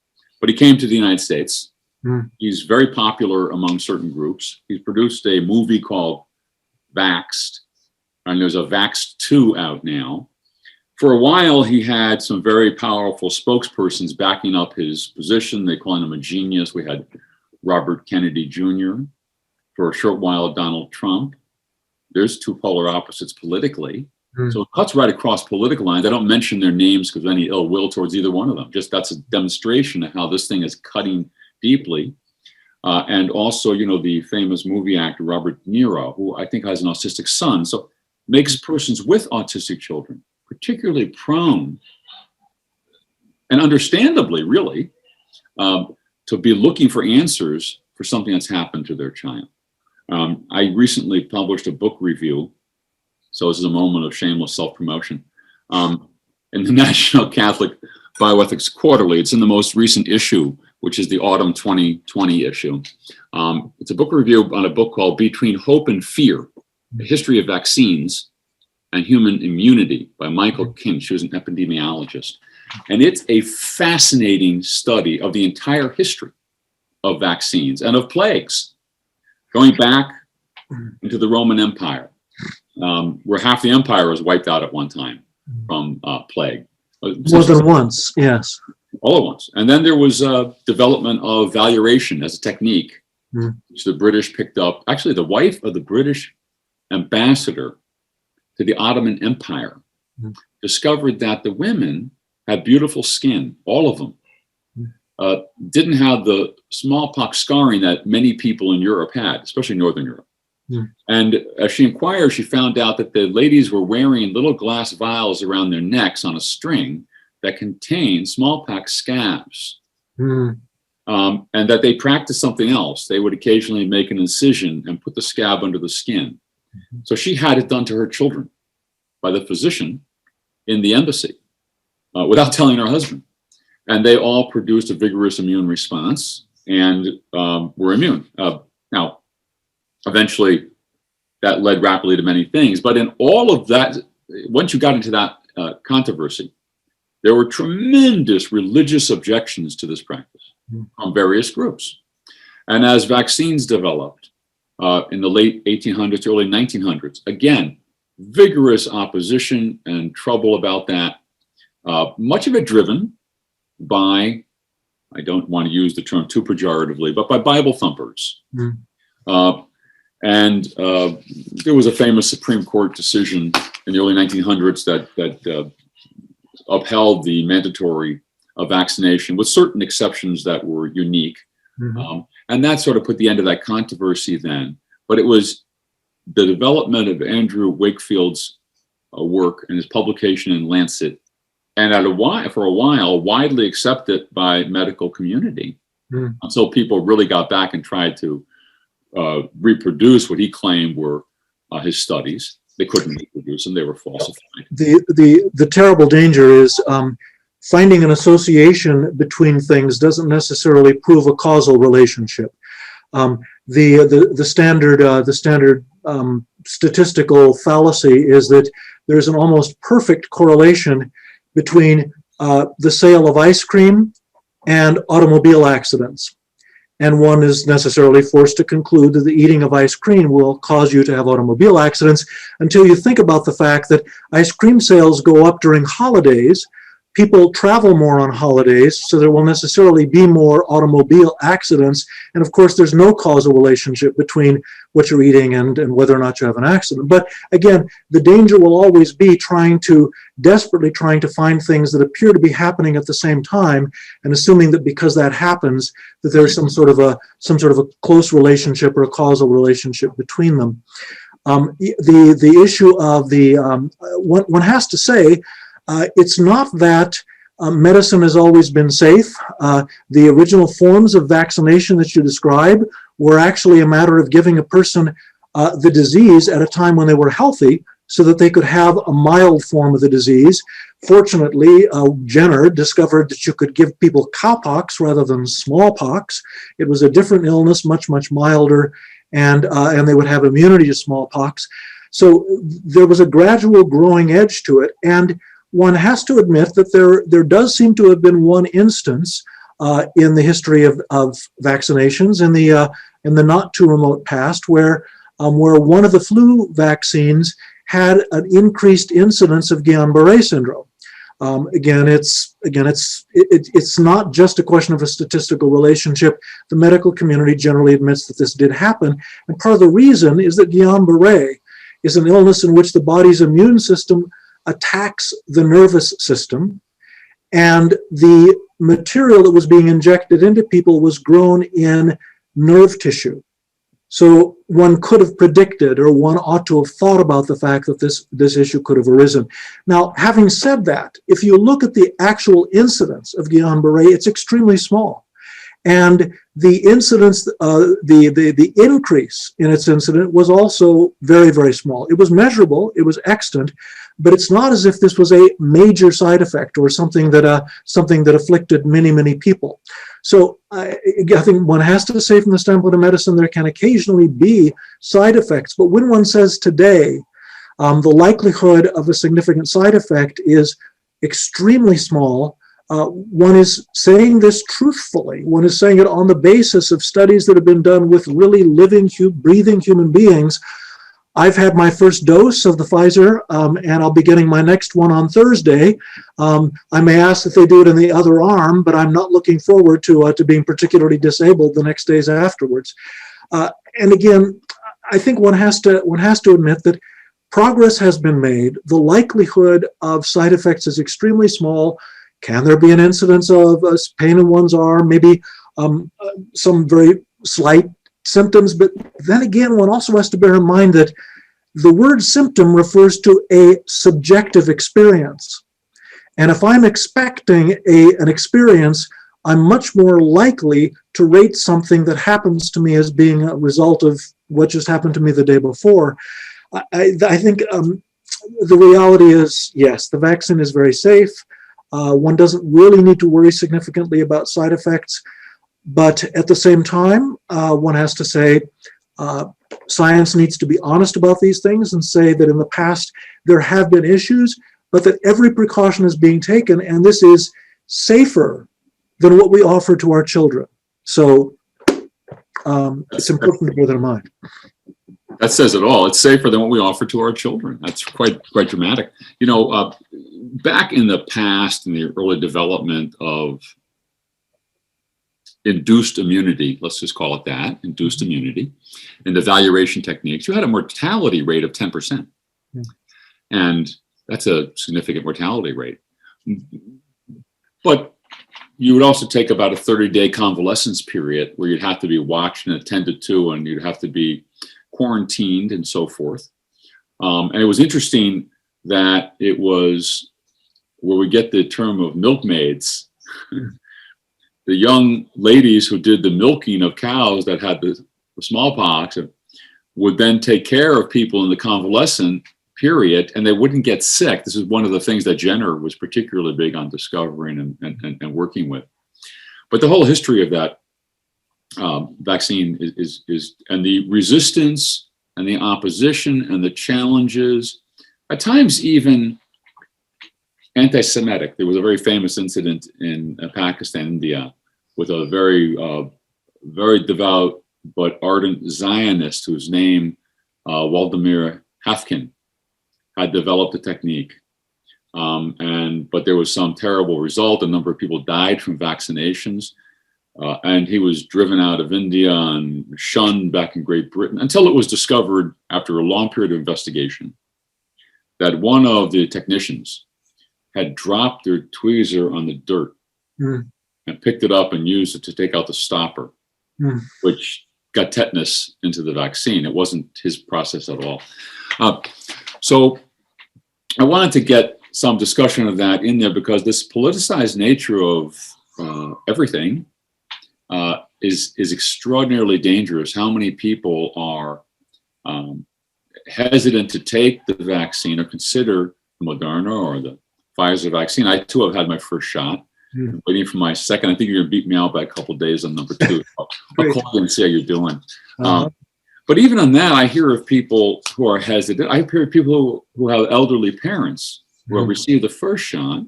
But he came to the United States. He's very popular among certain groups. He's produced a movie called Vaxxed, and there's a Vaxxed 2 out now. For a while, he had some very powerful spokespersons backing up his position. They called him a genius. We had Robert Kennedy Jr. For a short while, Donald Trump. There's two polar opposites politically. So it cuts right across political lines. I don't mention their names because of any ill will towards either one of them. Just that's a demonstration of how this thing is cutting deeply. And also, you know, the famous movie actor, Robert De Niro, who I think has an autistic son. So makes persons with autistic children particularly prone, and understandably, really, to be looking for answers for something that's happened to their child. I recently published a book review, so this is a moment of shameless self-promotion, in the National Catholic Bioethics Quarterly. It's in the most recent issue, which is the autumn 2020 issue. It's a book review on a book called Between Hope and Fear, The History of Vaccines and Human Immunity by Michael Kinch, who's an epidemiologist. And it's a fascinating study of the entire history of vaccines and of plagues, going back into the Roman Empire, where half the empire was wiped out at one time from plague. More than once, yes. All at once. And then there was development of valuation as a technique, which the British picked up. Actually, the wife of the British ambassador to the Ottoman Empire discovered that the women had beautiful skin, all of them. Didn't have the smallpox scarring that many people in Europe had, especially Northern Europe. And as she inquired, she found out that the ladies were wearing little glass vials around their necks on a string that contained smallpox scabs. And that they practiced something else. They would occasionally make an incision and put the scab under the skin. So she had it done to her children by the physician in the embassy without telling her husband. And they all produced a vigorous immune response and were immune. Now, eventually, that led rapidly to many things. But in all of that, once you got into that controversy, there were tremendous religious objections to this practice from various groups. And as vaccines developed in the late 1800s, early 1900s, again, vigorous opposition and trouble about that. Much of it driven by, I don't want to use the term too pejoratively, but by Bible thumpers. And there was a famous Supreme Court decision in the early 1900s that upheld the mandatory vaccination with certain exceptions that were unique. And that sort of put the end of that controversy then. But it was the development of Andrew Wakefield's work and his publication in Lancet, and for a while, widely accepted by medical community until people really got back and tried to reproduce what he claimed were his studies. They couldn't reproduce them; they were falsified. The terrible danger is finding an association between things doesn't necessarily prove a causal relationship. The standard statistical fallacy is that there's an almost perfect correlation between the sale of ice cream and automobile accidents. And one is necessarily forced to conclude that the eating of ice cream will cause you to have automobile accidents until you think about the fact that ice cream sales go up during holidays. People travel more on holidays, so there will necessarily be more automobile accidents. And of course, there's no causal relationship between what you're eating and whether or not you have an accident. But again, the danger will always be desperately trying to find things that appear to be happening at the same time, and assuming that because that happens, that there's some sort of a close relationship or a causal relationship between them. The issue of one has to say, it's not that Medicine has always been safe. The original forms of vaccination that you describe were actually a matter of giving a person the disease at a time when they were healthy so that they could have a mild form of the disease. Fortunately, Jenner discovered that you could give people cowpox rather than smallpox. It was a different illness, much, much milder, and they would have immunity to smallpox. So there was a gradual growing edge to it, and one has to admit that there does seem to have been one instance in the history of vaccinations in the not too remote past where one of the flu vaccines had an increased incidence of Guillain-Barré syndrome. Again, it's not just a question of a statistical relationship. The medical community generally admits that this did happen, and part of the reason is that Guillain-Barré is an illness in which the body's immune system attacks the nervous system, and the material that was being injected into people was grown in nerve tissue. So one could have predicted, or one ought to have thought about the fact that this issue could have arisen. Now, having said that, if you look at the actual incidence of Guillain-Barré, it's extremely small. And the incidence, the increase in its incidence was also very, very small. It was measurable, it was extant, but it's not as if this was a major side effect or something that afflicted many, many people. So I think one has to say from the standpoint of medicine, there can occasionally be side effects, but when one says today, the likelihood of a significant side effect is extremely small, one is saying this truthfully. One is saying it on the basis of studies that have been done with really living, breathing human beings. I've had my first dose of the Pfizer, and I'll be getting my next one on Thursday. I may ask if they do it in the other arm, but I'm not looking forward to being particularly disabled the next days afterwards. And again, I think one has to admit that progress has been made. The likelihood of side effects is extremely small. Can there be an incidence of pain in one's arm, maybe some very slight symptoms? But then again, one also has to bear in mind that the word symptom refers to a subjective experience. And if I'm expecting an experience, I'm much more likely to rate something that happens to me as being a result of what just happened to me the day before. I think the reality is, yes, the vaccine is very safe. One doesn't really need to worry significantly about side effects, but at the same time, one has to say science needs to be honest about these things and say that in the past there have been issues, but that every precaution is being taken, and this is safer than what we offer to our children. So it's important to bear that in mind. That says it all. It's safer than what we offer to our children. That's quite dramatic. You know, back in the past, in the early development of induced immunity, let's just call it that, induced immunity, and evaluation techniques, you had a mortality rate of 10%. Yeah. And that's a significant mortality rate. But you would also take about a 30-day convalescence period where you'd have to be watched and attended to, and you'd have to be quarantined and so forth. And it was interesting that it was where we get the term of milkmaids. The young ladies who did the milking of cows that had the smallpox would then take care of people in the convalescent period, and they wouldn't get sick. This is one of the things that Jenner was particularly big on discovering and working with. But the whole history of that vaccine is and the resistance and the opposition and the challenges, at times even anti-Semitic. There was a very famous incident in Pakistan, India, with a very devout but ardent Zionist whose name, Waldemar Hafkin, had developed a technique. But there was some terrible result. A number of people died from vaccinations. And he was driven out of India and shunned back in Great Britain until it was discovered after a long period of investigation that one of the technicians had dropped their tweezer on the dirt and picked it up and used it to take out the stopper, which got tetanus into the vaccine. It wasn't his process at all. So I wanted to get some discussion of that in there, because this politicized nature of everything is extraordinarily dangerous. How many people are hesitant to take the vaccine or consider the Moderna or the Pfizer vaccine? I too have had my first shot. I'm waiting for my second. I think you're gonna beat me out by a couple of days on number 2. I'll call you and see how you're doing. But even on that, I hear of people who are hesitant. I hear of people who have elderly parents who have received the first shot.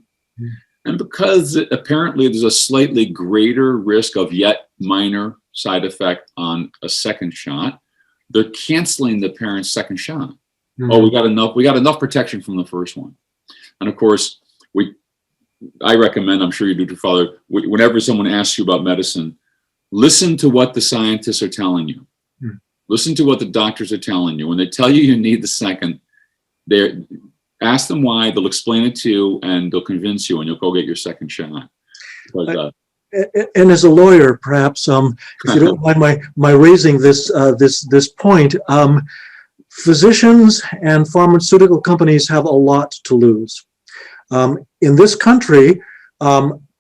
And because apparently there's a slightly greater risk of yet minor side effect on a second shot, they're canceling the parent's second shot. Oh, we got enough protection from the first one. And of course, I recommend, I'm sure you do too, Father, whenever someone asks you about medicine, listen to what the scientists are telling you. Listen to what the doctors are telling you. When they tell you you need the second, ask them why, they'll explain it to you, and they'll convince you, and you'll go get your second shot. But, and as a lawyer, perhaps, if you don't mind my raising this point, physicians and pharmaceutical companies have a lot to lose. In this country,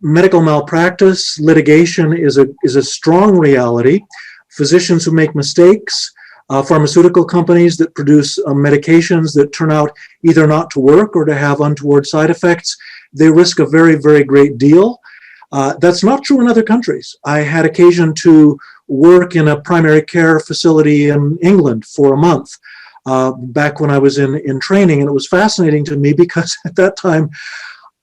medical malpractice litigation is a strong reality. Physicians who make mistakes, pharmaceutical companies that produce medications that turn out either not to work or to have untoward side effects, they risk a very, very great deal. That's not true in other countries. I had occasion to work in a primary care facility in England for a month back when I was in training, and it was fascinating to me because at that time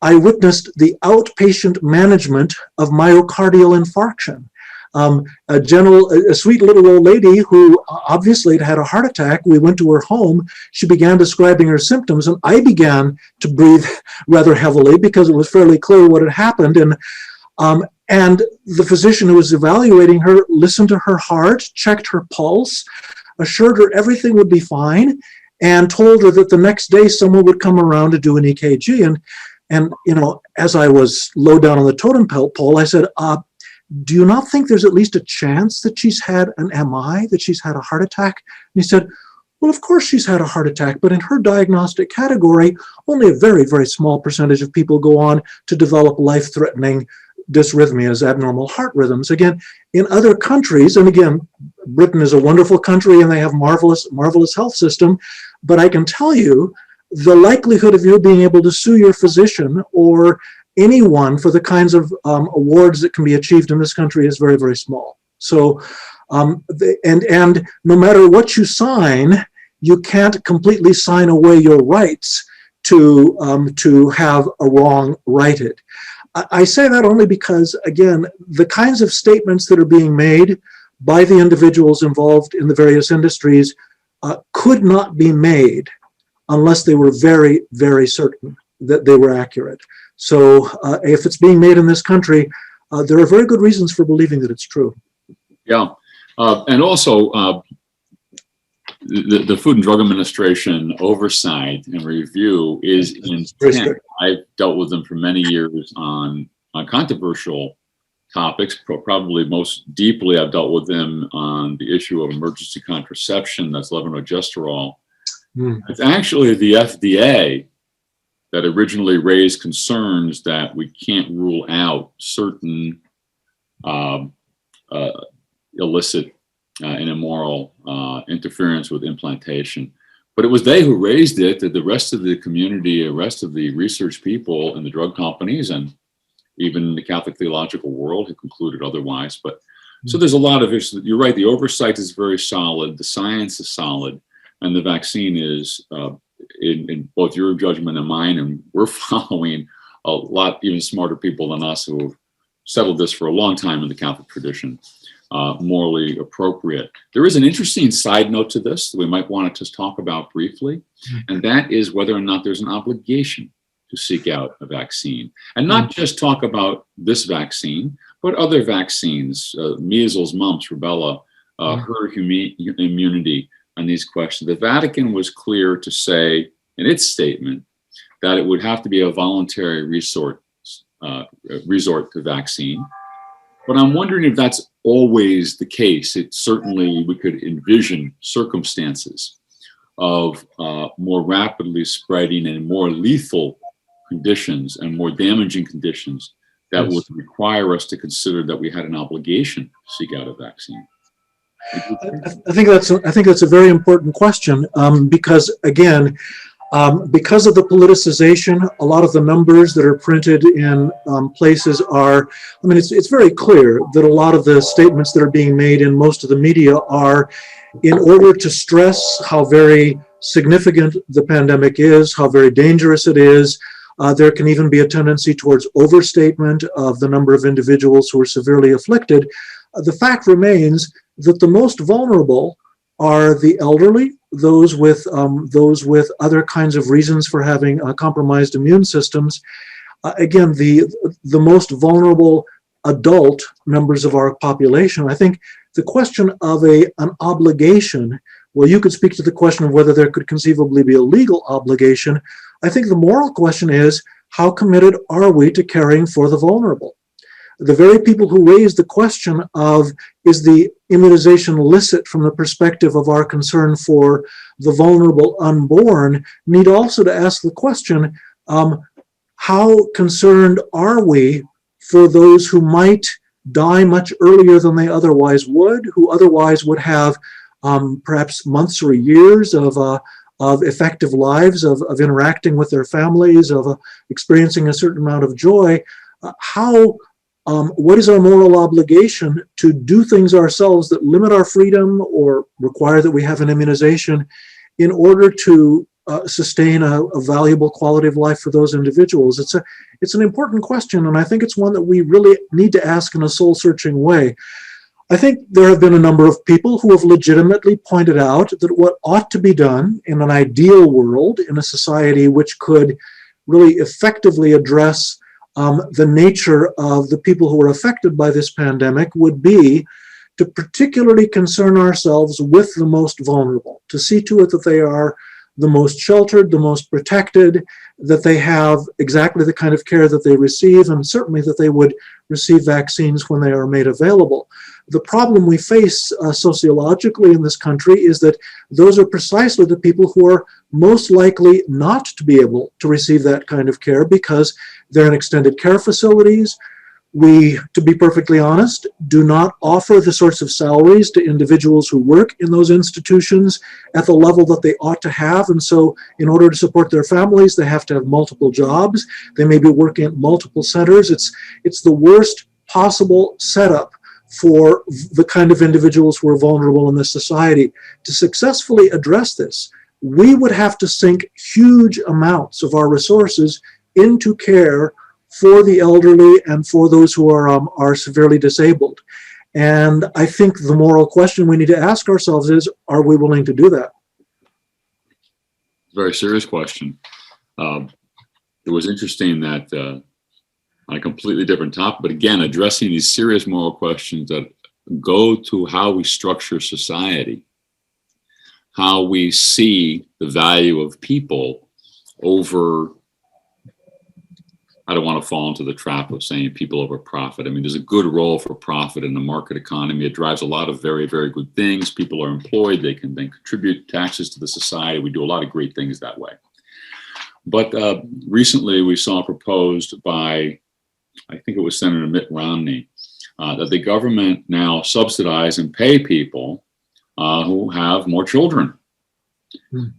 I witnessed the outpatient management of myocardial infarction. A sweet little old lady who obviously had a heart attack. We went to her home. She began describing her symptoms, and I began to breathe rather heavily because it was fairly clear what had happened. And the physician who was evaluating her listened to her heart, checked her pulse, assured her everything would be fine, and told her that the next day someone would come around to do an EKG. And you know, as I was low down on the totem pole, I said, do you not think there's at least a chance that she's had an MI, that she's had a heart attack? And he said, well, of course she's had a heart attack, but in her diagnostic category, only a very, very small percentage of people go on to develop life-threatening dysrhythmias, abnormal heart rhythms. Again, in other countries, and again, Britain is a wonderful country and they have marvelous, marvelous health system, but I can tell you the likelihood of you being able to sue your physician or anyone for the kinds of awards that can be achieved in this country is very, very small. So, and no matter what you sign, you can't completely sign away your rights to have a wrong righted. I say that only because, again, the kinds of statements that are being made by the individuals involved in the various industries could not be made unless they were very, very certain that they were accurate. So if it's being made in this country, there are very good reasons for believing that it's true. Yeah, and also the Food and Drug Administration oversight and review is intense. I've dealt with them for many years on controversial topics. Probably most deeply, I've dealt with them on the issue of emergency contraception, that's levonorgestrel. It's actually the FDA that originally raised concerns that we can't rule out certain illicit and immoral interference with implantation. But it was they who raised it, that the rest of the community, the rest of the research people and the drug companies and even the Catholic theological world have concluded otherwise. But so there's a lot of issues. You're right, the oversight is very solid, the science is solid, and the vaccine is in both your judgment and mine, and we're following a lot even smarter people than us who have settled this for a long time in the Catholic tradition, morally appropriate. There is an interesting side note to this that we might want to just talk about briefly, and that is whether or not there's an obligation to seek out a vaccine, and not just talk about this vaccine, but other vaccines, measles, mumps, rubella, herd immunity, on these questions. The Vatican was clear to say in its statement that it would have to be a voluntary resort to vaccine. But I'm wondering if that's always the case. It certainly, we could envision circumstances of more rapidly spreading and more lethal conditions and more damaging conditions that Yes. would require us to consider that we had an obligation to seek out a vaccine? I think that's a very important question, because again, because of the politicization, a lot of the numbers that are printed in places are, I mean, it's very clear that a lot of the statements that are being made in most of the media are in order to stress how very significant the pandemic is, how very dangerous it is. There can even be a tendency towards overstatement of the number of individuals who are severely afflicted. The fact remains that the most vulnerable are the elderly, those with other kinds of reasons for having compromised immune systems. Again, the most vulnerable adult members of our population. I think the question of an obligation, well, you could speak to the question of whether there could conceivably be a legal obligation. I think the moral question is, how committed are we to caring for the vulnerable? The very people who raise the question of, is the immunization licit from the perspective of our concern for the vulnerable unborn, need also to ask the question, how concerned are we for those who might die much earlier than they otherwise would, who otherwise would have perhaps months or years of effective lives, of interacting with their families, of experiencing a certain amount of joy? What is our moral obligation to do things ourselves that limit our freedom or require that we have an immunization in order to sustain a valuable quality of life for those individuals? It's an important question, and I think it's one that we really need to ask in a soul-searching way. I think there have been a number of people who have legitimately pointed out that what ought to be done in an ideal world, in a society which could really effectively address the nature of the people who are affected by this pandemic, would be to particularly concern ourselves with the most vulnerable, to see to it that they are the most sheltered, the most protected, that they have exactly the kind of care that they receive, and certainly that they would receive vaccines when they are made available. The problem we face sociologically in this country is that those are precisely the people who are most likely not to be able to receive that kind of care because they're in extended care facilities. We, to be perfectly honest, do not offer the sorts of salaries to individuals who work in those institutions at the level that they ought to have. And so in order to support their families, they have to have multiple jobs. They may be working at multiple centers. It's the worst possible setup for the kind of individuals who are vulnerable in this society. To successfully address this, we would have to sink huge amounts of our resources into care for the elderly and for those who are severely disabled. And I think the moral question we need to ask ourselves is, are we willing to do that? Very serious question. It was interesting that on a completely different topic, but again, addressing these serious moral questions that go to how we structure society, how we see the value of people over, I don't want to fall into the trap of saying people over profit. I mean, there's a good role for profit in the market economy. It drives a lot of very, very good things. People are employed. They can then contribute taxes to the society. We do a lot of great things that way. But recently we saw proposed by, I think it was Senator Mitt Romney, that the government now subsidize and pay people who have more children.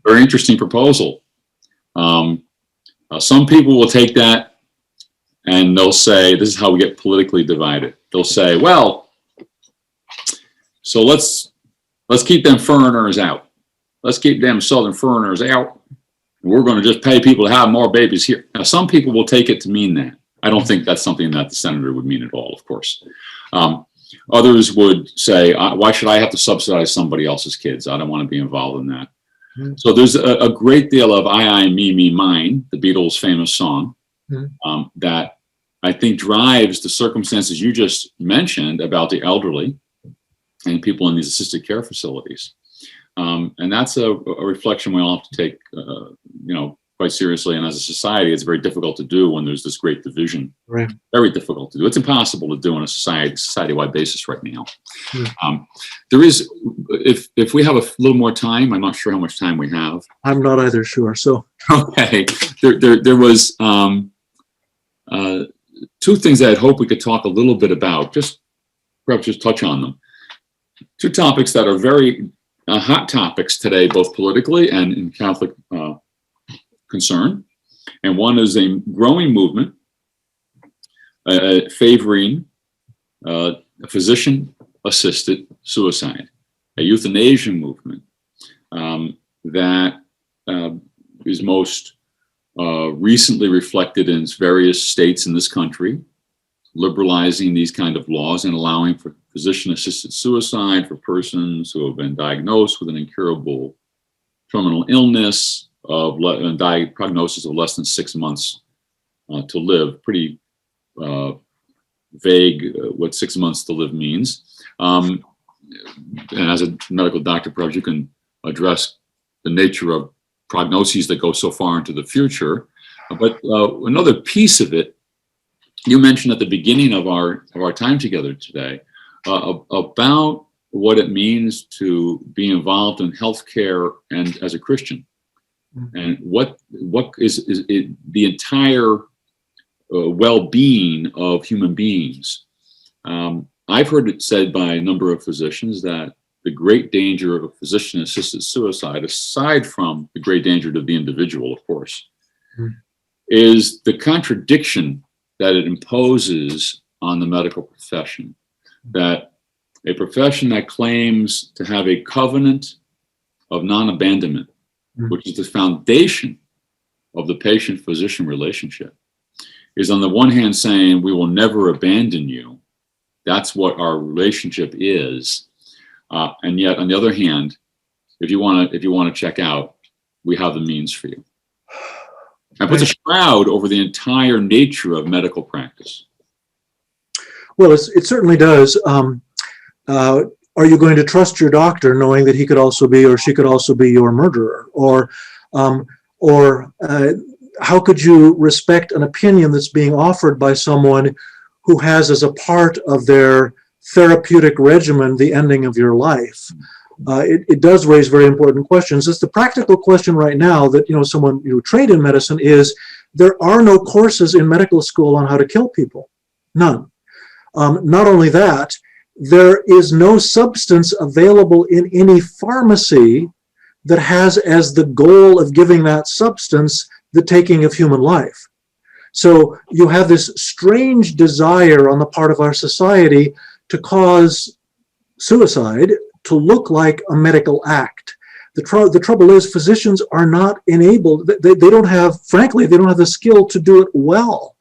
Very interesting proposal. Some people will take that and they'll say, this is how we get politically divided. They'll say, well, so let's keep them foreigners out. Let's keep them southern foreigners out. We're going to just pay people to have more babies here. Now, some people will take it to mean that. I don't think that's something that the senator would mean at all, of course. Others would say, why should I have to subsidize somebody else's kids? I don't want to be involved in that. So there's a great deal of I, me, mine, the Beatles' famous song, that I think drives the circumstances you just mentioned about the elderly and people in these assisted care facilities. And that's a reflection we all have to take, quite seriously. And as a society, it's very difficult to do when there's this great division. Right. Very difficult to do. It's impossible to do on a society-wide basis right now. Hmm. There is, if we have a little more time, I'm not sure how much time we have. I'm not either sure. So okay, there was two things that I'd hope we could talk a little bit about. Perhaps just touch on them. Two topics that are very hot topics today, both politically and in Catholic concern. And one is a growing movement favoring physician-assisted suicide, a euthanasia movement that is most recently reflected in various states in this country, liberalizing these kind of laws and allowing for physician-assisted suicide for persons who have been diagnosed with an incurable terminal illness of prognosis of less than 6 months to live. Pretty vague what 6 months to live means. And as a medical doctor, perhaps you can address the nature of prognoses that go so far into the future. But another piece of it, you mentioned at the beginning of our time together today about what it means to be involved in healthcare and as a Christian, and what is it, the entire well-being of human beings. I've heard it said by a number of physicians that the great danger of physician-assisted suicide, aside from the great danger to the individual, of course, is the contradiction that it imposes on the medical profession. That a profession that claims to have a covenant of non-abandonment, which is the foundation of the patient-physician relationship, is on the one hand saying, we will never abandon you. That's what our relationship is. And yet, on the other hand, if you want to check out, we have the means for you. And puts a shroud over the entire nature of medical practice. Well, it certainly does. Are you going to trust your doctor knowing that he could also be, or she could also be, your murderer? Or how could you respect an opinion that's being offered by someone who has as a part of their therapeutic regimen the ending of your life? It does raise very important questions. It's the practical question right now that, someone trained in medicine is, there are no courses in medical school on how to kill people. None. Not only that, there is no substance available in any pharmacy that has as the goal of giving that substance the taking of human life. So you have this strange desire on the part of our society to cause suicide to look like a medical act. The trouble is, physicians are not enabled, they don't have, frankly, they don't have the skill to do it well.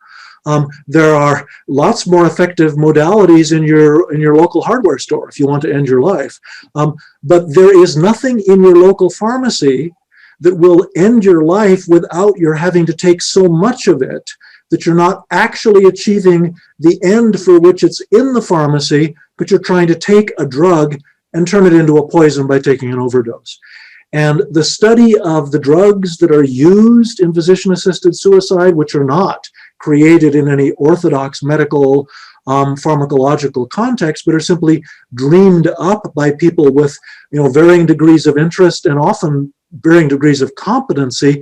There are lots more effective modalities in your local hardware store if you want to end your life. But there is nothing in your local pharmacy that will end your life without your having to take so much of it that you're not actually achieving the end for which it's in the pharmacy, but you're trying to take a drug and turn it into a poison by taking an overdose. And the study of the drugs that are used in physician-assisted suicide, which are not created in any orthodox medical pharmacological context, but are simply dreamed up by people with varying degrees of interest and often varying degrees of competency,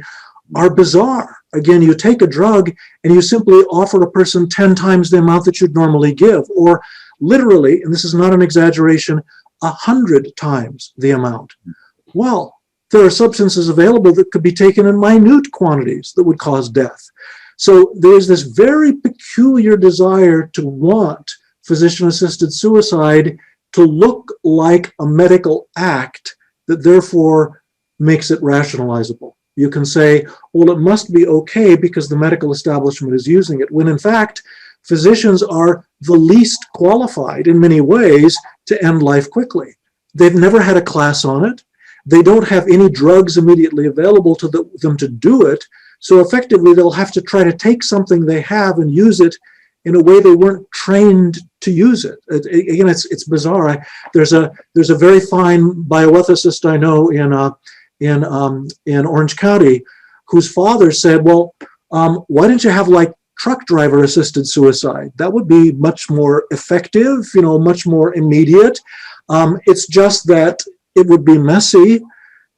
are bizarre. Again, you take a drug and you simply offer a person 10 times the amount that you'd normally give, or literally, and this is not an exaggeration, 100 times the amount. Well, there are substances available that could be taken in minute quantities that would cause death. So there's this very peculiar desire to want physician-assisted suicide to look like a medical act that therefore makes it rationalizable. You can say, well, it must be okay because the medical establishment is using it, when in fact, physicians are the least qualified in many ways to end life quickly. They've never had a class on it. They don't have any drugs immediately available to them to do it. So effectively, they'll have to try to take something they have and use it in a way they weren't trained to use it. Again, it's bizarre. There's a very fine bioethicist I know in Orange County whose father said, well, why didn't you have like truck driver assisted suicide? That would be much more effective, much more immediate. It's just that it would be messy,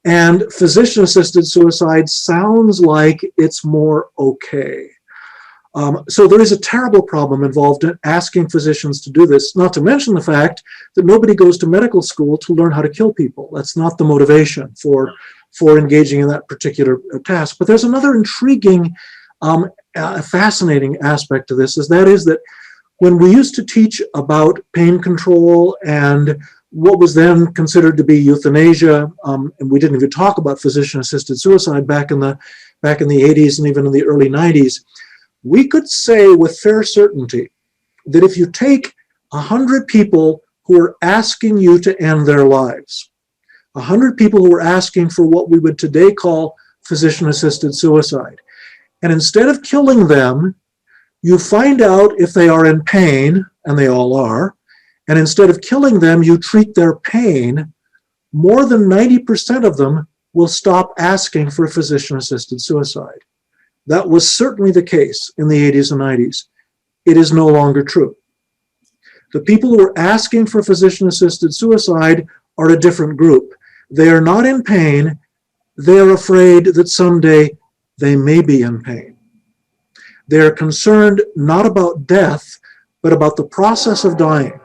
and physician assisted suicide sounds like it's more okay. So there is a terrible problem involved in asking physicians to do this, not to mention the fact that nobody goes to medical school to learn how to kill people. That's not the motivation for engaging in that particular task. But there's another intriguing, fascinating aspect to this, is that when we used to teach about pain control and what was then considered to be euthanasia, and we didn't even talk about physician-assisted suicide back in the 80s and even in the early 90s, we could say with fair certainty that if you take 100 people who are asking you to end their lives, 100 people who are asking for what we would today call physician-assisted suicide, and instead of killing them, you find out if they are in pain, and they all are, and instead of killing them, you treat their pain, more than 90% of them will stop asking for physician-assisted suicide. That was certainly the case in the 80s and 90s. It is no longer true. The people who are asking for physician-assisted suicide are a different group. They are not in pain. They are afraid that someday they may be in pain. They are concerned not about death, but about the process of dying.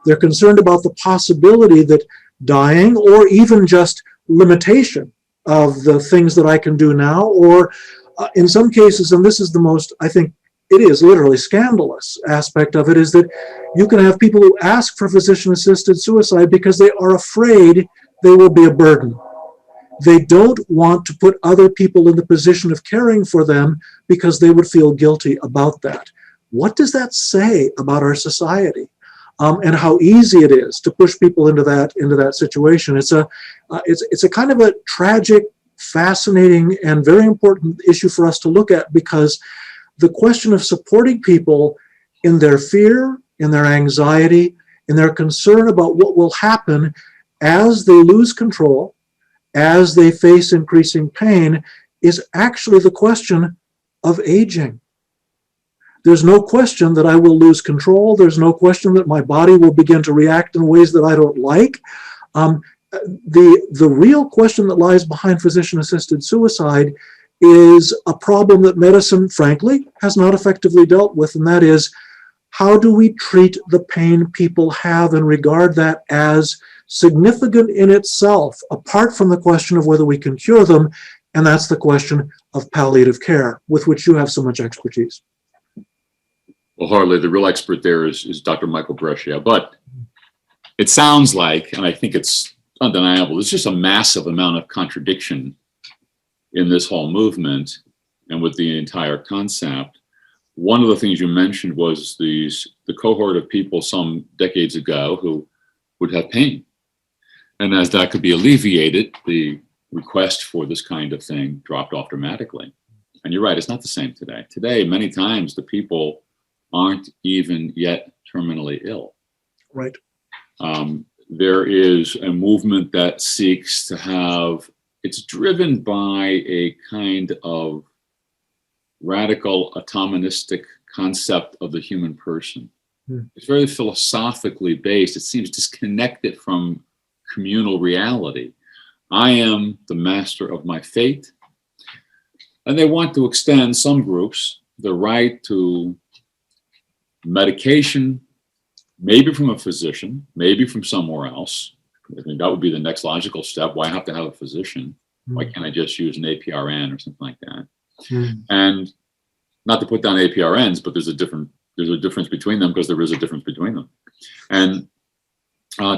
They're concerned about the possibility that dying, or even just limitation of the things that I can do now, or in some cases, and this is the most, I think it is literally scandalous aspect of it, is that you can have people who ask for physician-assisted suicide because they are afraid they will be a burden. They don't want to put other people in the position of caring for them because they would feel guilty about that. What does that say about our society? And how easy it is to push people into that situation. It's a kind of a tragic, fascinating, and very important issue for us to look at, because the question of supporting people in their fear, in their anxiety, in their concern about what will happen as they lose control, as they face increasing pain, is actually the question of aging. There's no question that I will lose control. There's no question that my body will begin to react in ways that I don't like. The real question that lies behind physician-assisted suicide is a problem that medicine, frankly, has not effectively dealt with, and that is, how do we treat the pain people have and regard that as significant in itself, apart from the question of whether we can cure them, and that's the question of palliative care, with which you have so much expertise. Well, hardly the real expert there is Dr. Michael Brescia, but it sounds like, and I think it's undeniable, there's just a massive amount of contradiction in this whole movement and with the entire concept. One of the things you mentioned was the cohort of people some decades ago who would have pain. And as that could be alleviated, the request for this kind of thing dropped off dramatically. And you're right, it's not the same today. Today, many times the people aren't even yet terminally ill. Right. There is a movement that seeks to have, it's driven by a kind of radical atomistic concept of the human person. It's very philosophically based. It seems disconnected from communal reality. I am the master of my fate. And they want to extend, some groups, the right to medication, maybe from a physician, maybe from somewhere else. I think that would be the next logical step. Why have to have a physician? Why can't I just use an APRN or something like that? And not to put down APRNs, but there's a difference between them, because there is a difference between them. And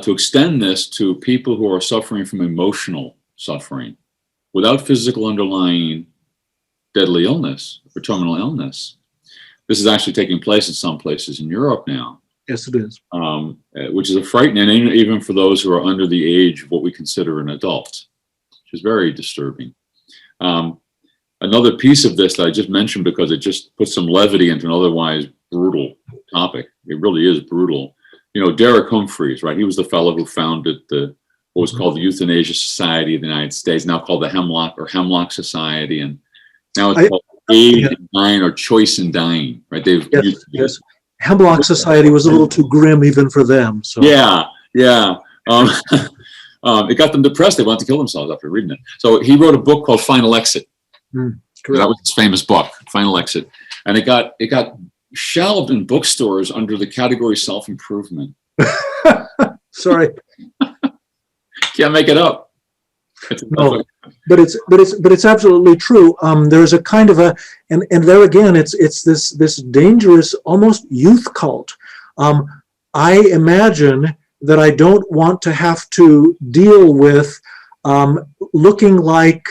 to extend this to people who are suffering from emotional suffering without physical underlying deadly illness or terminal illness. This is actually taking place in some places in Europe now. Yes, it is. Which is a frightening, even for those who are under the age of what we consider an adult, which is very disturbing. Another piece of this that I just mentioned because it just puts some levity into an otherwise brutal topic. It really is brutal. You know, Derek Humphreys, right? He was the fellow who founded what was called the Euthanasia Society of the United States, now called the Hemlock Society. And Now it's I, called aid yeah, in dying or choice in dying, right? They've yes, used yes. Hemlock Society was a little too grim even for them. So yeah, yeah. Um, it got them depressed. They wanted to kill themselves after reading it. So he wrote a book called Final Exit. That correct. was his famous book, Final Exit, and it got shelved in bookstores under the category self-improvement. Sorry. Can't make it up. No, but it's absolutely true. There's a kind of and there again, it's this dangerous, almost youth cult. I imagine that I don't want to have to deal with looking like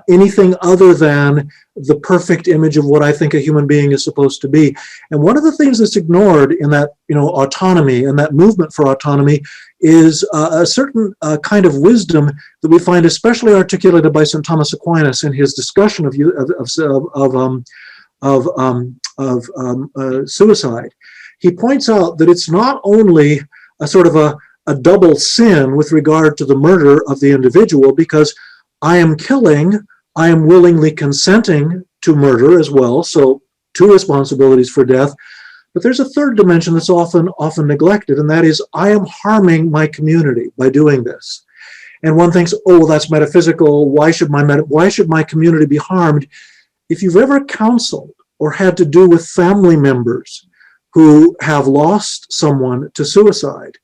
anything other than the perfect image of what I think a human being is supposed to be. And one of the things that's ignored in that, autonomy and that movement for autonomy is a certain kind of wisdom that we find especially articulated by St. Thomas Aquinas in his discussion of suicide. He points out that it's not only a sort of a double sin with regard to the murder of the individual, because I am killing, I am willingly consenting to murder as well, so two responsibilities for death. But there's a third dimension that's often neglected, and that is I am harming my community by doing this. And one thinks, oh, that's metaphysical. Why should my community be harmed? If you've ever counseled or had to do with family members who have lost someone to suicide,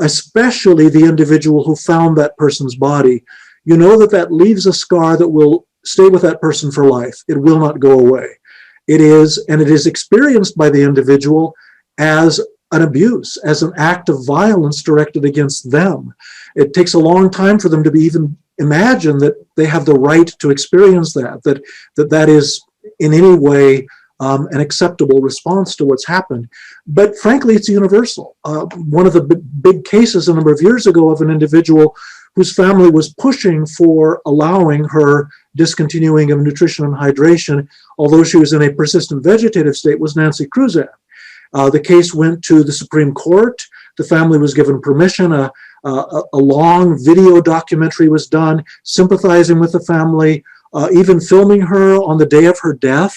especially the individual who found that person's body, you know that leaves a scar that will stay with that person for life. It will not go away. It is experienced by the individual as an abuse, as an act of violence directed against them. It takes a long time for them to even imagine that they have the right to experience that is in any way an acceptable response to what's happened. But frankly, it's universal. One of the big cases a number of years ago of an individual whose family was pushing for allowing her discontinuing of nutrition and hydration, although she was in a persistent vegetative state, was Nancy Cruzan. The case went to the Supreme Court. The family was given permission. A long video documentary was done, sympathizing with the family, even filming her on the day of her death,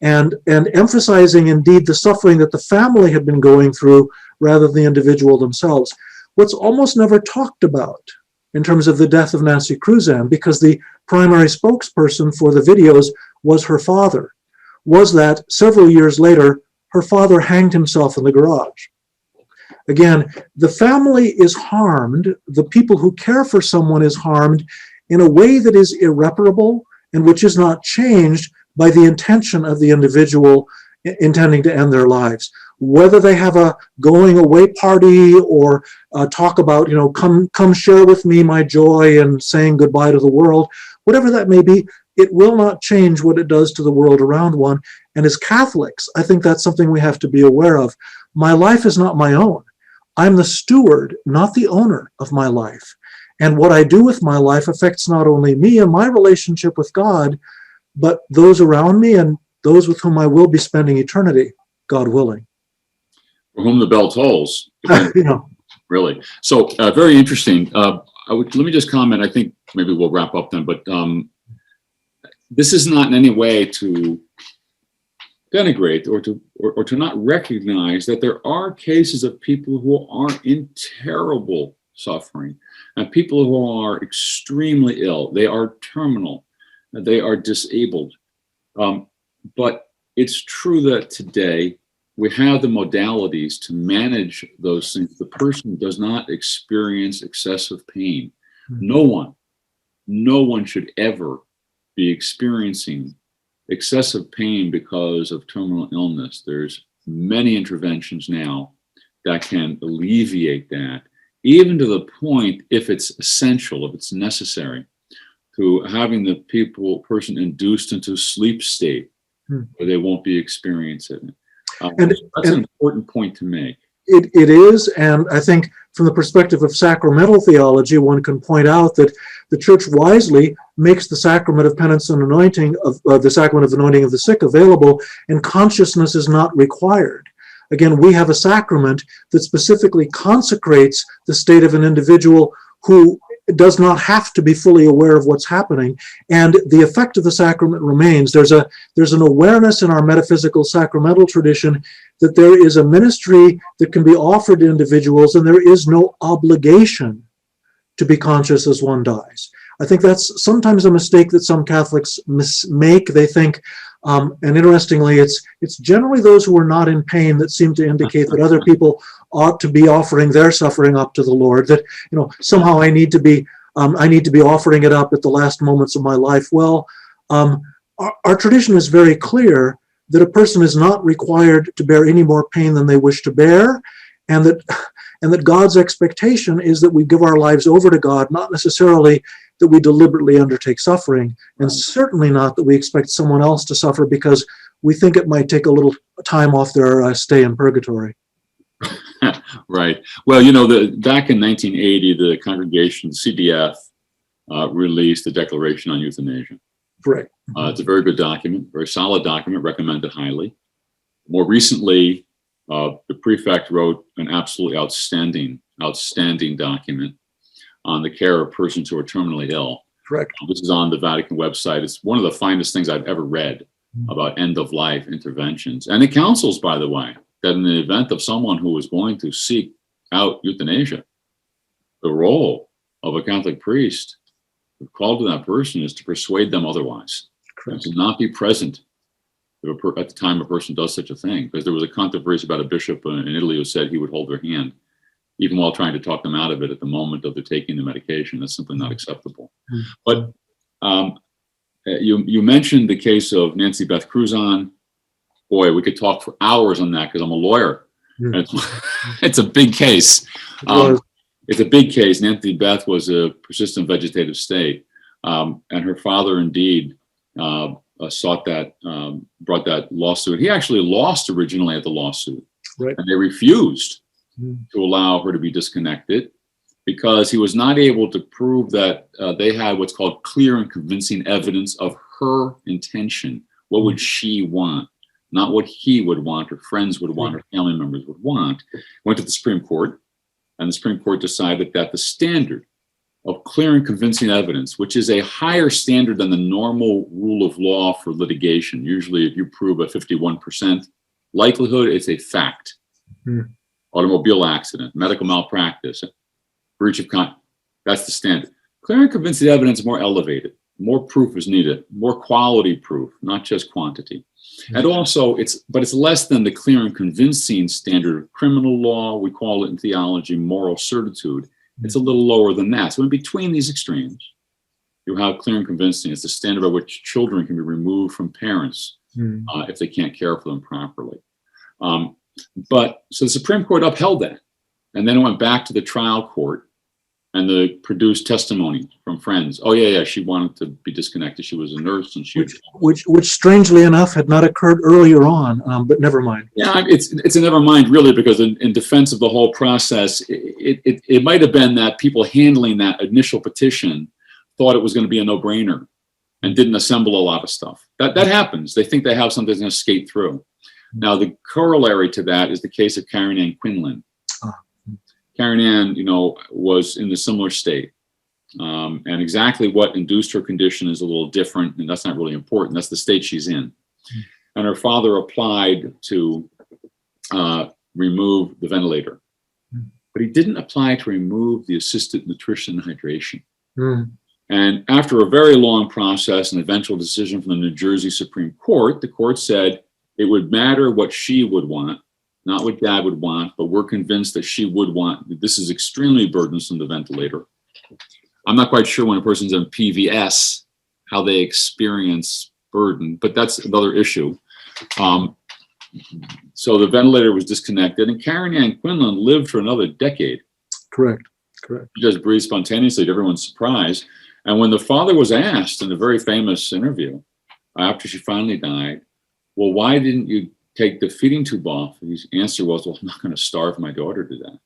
and emphasizing indeed the suffering that the family had been going through rather than the individual themselves. What's almost never talked about in terms of the death of Nancy Cruzan, because the primary spokesperson for the videos was her father, was that several years later, her father hanged himself in the garage. Again, the family is harmed, the people who care for someone is harmed in a way that is irreparable and which is not changed by the intention of the individual intending to end their lives. Whether they have a going away party or talk about, come share with me my joy and saying goodbye to the world, whatever that may be, it will not change what it does to the world around one. And as Catholics, I think that's something we have to be aware of. My life is not my own. I'm the steward, not the owner of my life. And what I do with my life affects not only me and my relationship with God, but those around me and those with whom I will be spending eternity, God willing. For whom the bell tolls. Really. So very interesting. Let me just comment. I think maybe we'll wrap up then, but this is not in any way to denigrate or to not recognize that there are cases of people who are in terrible suffering and people who are extremely ill. They are terminal. They are disabled. But it's true that today we have the modalities to manage those things. The person does not experience excessive pain. No one should ever be experiencing excessive pain because of terminal illness. There's many interventions now that can alleviate that, even to the point, if it's essential, if it's necessary, to having the person induced into sleep state where they won't be experiencing it. That's an important point to make. It is, and I think from the perspective of sacramental theology, one can point out that the Church wisely makes the sacrament of penance and anointing, the sacrament of anointing of the sick available, and consciousness is not required. Again, we have a sacrament that specifically consecrates the state of an individual who does not have to be fully aware of what's happening, and the effect of the sacrament remains. There's an awareness in our metaphysical sacramental tradition that there is a ministry that can be offered to individuals, and there is no obligation to be conscious as one dies. I think that's sometimes a mistake that some Catholics make. They think, and interestingly, it's generally those who are not in pain that seem to indicate that other people ought to be offering their suffering up to the Lord. That somehow I need to be offering it up at the last moments of my life. Well, our tradition is very clear that a person is not required to bear any more pain than they wish to bear, and that God's expectation is that we give our lives over to God, not necessarily that we deliberately undertake suffering, and certainly not that we expect someone else to suffer because we think it might take a little time off their stay in purgatory. Right. Well, back in 1980, the congregation CDF released the Declaration on Euthanasia. Correct. It's a very good document, very solid document, recommended highly. More recently, the prefect wrote an absolutely outstanding document on the care of persons who are terminally ill. Correct. This is on the Vatican website. It's one of the finest things I've ever read about end-of-life interventions. And it counsels, by the way, that in the event of someone who is going to seek out euthanasia, the role of a Catholic priest called to that person is to persuade them otherwise. Correct. And to not be present at the time a person does such a thing. Because there was a controversy about a bishop in Italy who said he would hold their hand, even while trying to talk them out of it at the moment of their taking the medication. That's simply not acceptable. But you mentioned the case of Nancy Beth Cruzan. Boy, we could talk for hours on that because I'm a lawyer. It's a big case. It's a big case. Nancy Beth was a persistent vegetative state, and her father indeed brought that lawsuit. He actually lost originally at the lawsuit, right, and they refused to allow her to be disconnected because he was not able to prove that they had what's called clear and convincing evidence of her intention. What would she want? Not what he would want, or friends would want, or family members would want. Went to the Supreme Court, and the Supreme Court decided that the standard of clear and convincing evidence, which is a higher standard than the normal rule of law for litigation. Usually, if you prove a 51% likelihood, it's a fact. Automobile accident, medical malpractice, breach of contract. That's the standard. Clear and convincing evidence is more elevated. More proof is needed, more quality proof, not just quantity. And also, it's less than the clear and convincing standard of criminal law. We call it in theology moral certitude. It's a little lower than that. So in between these extremes, you have clear and convincing. It's the standard by which children can be removed from parents if they can't care for them properly. But so the Supreme Court upheld that, and then it went back to the trial court, and they produced testimony from friends. Oh yeah, she wanted to be disconnected. She was a nurse, and which strangely enough had not occurred earlier on. But never mind. Yeah, it's a never mind really, because in defense of the whole process, it might have been that people handling that initial petition thought it was going to be a no-brainer and didn't assemble a lot of stuff. That happens. They think they have something that's going to skate through. Now the corollary to that is the case of Karen Ann Quinlan. Karen Ann, was in a similar state. And exactly what induced her condition is a little different, and that's not really important. That's the state she's in. And her father applied to remove the ventilator. But he didn't apply to remove the assisted nutrition and hydration. And after a very long process and eventual decision from the New Jersey Supreme Court, the court said it would matter what she would want, not what dad would want, but we're convinced that she would want. This is extremely burdensome, the ventilator. I'm not quite sure when a person's on PVS, how they experience burden, but that's another issue. So the ventilator was disconnected, and Karen Ann Quinlan lived for another decade. Correct. She just breathed spontaneously to everyone's surprise. And when the father was asked in a very famous interview, after she finally died, well, why didn't you take the feeding tube off? His answer was, well, I'm not going to starve my daughter to death.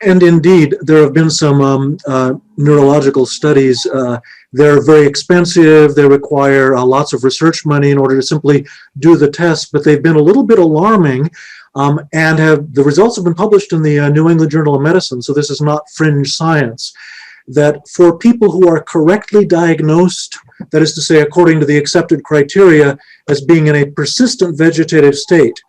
And indeed, there have been some neurological studies. They're very expensive. They require lots of research money in order to simply do the test, but they've been a little bit alarming, and the results have been published in the New England Journal of Medicine, so this is not fringe science. that for people who are correctly diagnosed, that is to say, according to the accepted criteria, as being in a persistent vegetative state,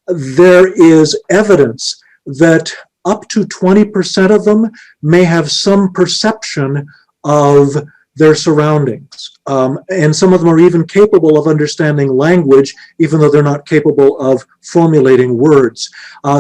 there is evidence that up to 20% of them may have some perception of their surroundings. And some of them are even capable of understanding language, even though they're not capable of formulating words.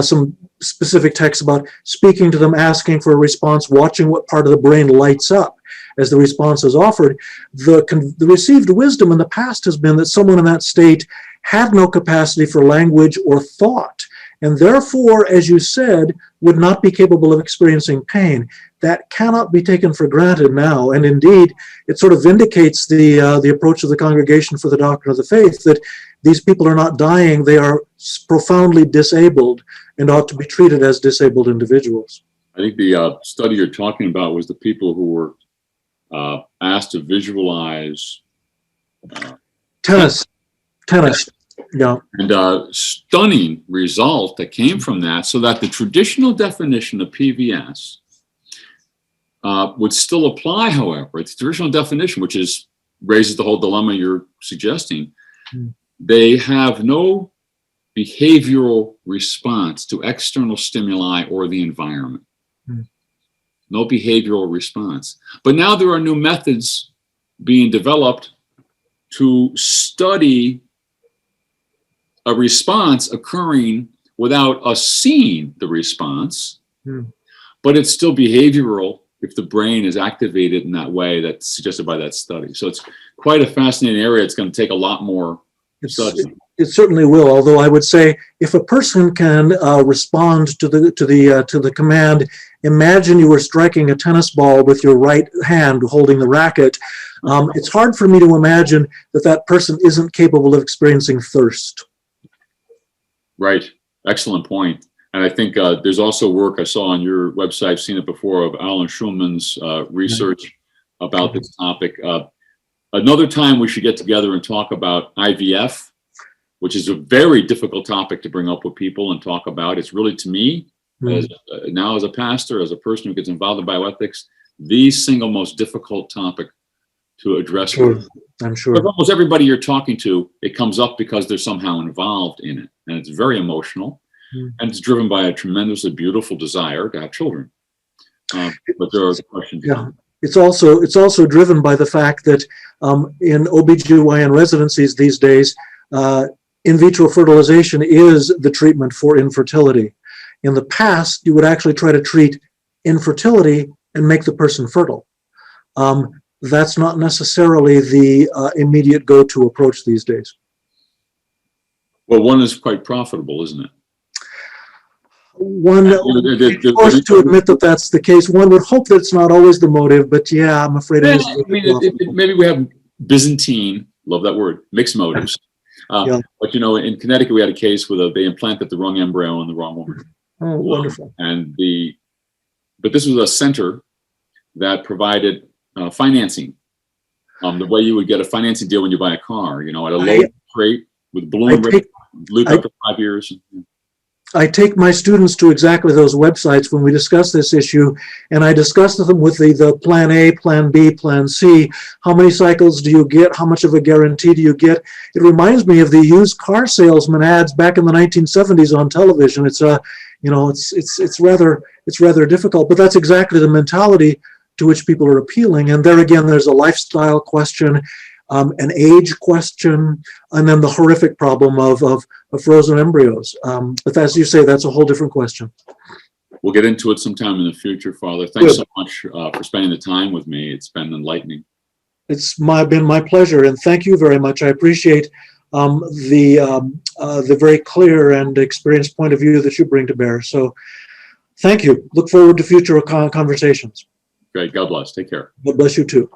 Some specific texts about speaking to them, asking for a response, watching what part of the brain lights up as the response is offered. The received wisdom in the past has been that someone in that state had no capacity for language or thought, and therefore, as you said, would not be capable of experiencing pain. That cannot be taken for granted now, and indeed, it sort of vindicates the approach of the Congregation for the Doctrine of the Faith, that these people are not dying, they are profoundly disabled and ought to be treated as disabled individuals. I think the study you're talking about was the people who were asked to visualize tennis. Yeah. And stunning result that came from that, so that the traditional definition of PVS would still apply, however. It's the traditional definition, which raises the whole dilemma you're suggesting. They have no behavioral response to external stimuli or the environment. No behavioral response. But now there are new methods being developed to study a response occurring without us seeing the response, but it's still behavioral if the brain is activated in that way that's suggested by that study. So it's quite a fascinating area. It's going to take a lot more study. It certainly will. Although I would say, if a person can respond to the command, imagine you were striking a tennis ball with your right hand holding the racket. It's hard for me to imagine that that person isn't capable of experiencing thirst. Right. Excellent point. And I think there's also work I saw on your website, I've seen it before, of Alan Schulman's research about this topic. Another time we should get together and talk about IVF, which is a very difficult topic to bring up with people and talk about. It's really, to me, now as a pastor, as a person who gets involved in bioethics, the single most difficult topic to address. Sure. I'm sure. But almost everybody you're talking to, it comes up because they're somehow involved in it. And it's very emotional. And it's driven by a tremendously beautiful desire to have children. But there are questions. Yeah. It's also driven by the fact that in OBGYN residencies these days, in vitro fertilization is the treatment for infertility. In the past, you would actually try to treat infertility and make the person fertile. That's not necessarily the immediate go-to approach these days. Well, one is quite profitable, isn't it? One is forced to admit that that's the case. One would hope that it's not always the motive, but yeah, I'm afraid it is. Maybe we have Byzantine, love that word, mixed motives. But you know, in Connecticut, we had a case where they implanted the wrong embryo in the wrong woman. Oh, wonderful. But this was a center that provided financing. The way you would get a financing deal when you buy a car, you know, at a low rate with balloon rate, loop up to 5 years. I take my students to exactly those websites when we discuss this issue, and I discuss them with the plan A, plan B, plan C. How many cycles do you get? How much of a guarantee do you get? It reminds me of the used car salesman ads back in the 1970s on television. It's it's rather difficult, but that's exactly the mentality to which people are appealing. And there again, there's a lifestyle question, an age question, and then the horrific problem of frozen embryos. But as you say, that's a whole different question. We'll get into it sometime in the future, Father. Thanks so much for spending the time with me. It's been enlightening. It's been my pleasure, and thank you very much. I appreciate the very clear and experienced point of view that you bring to bear. So thank you. Look forward to future conversations. Great. God bless. Take care. God bless you too.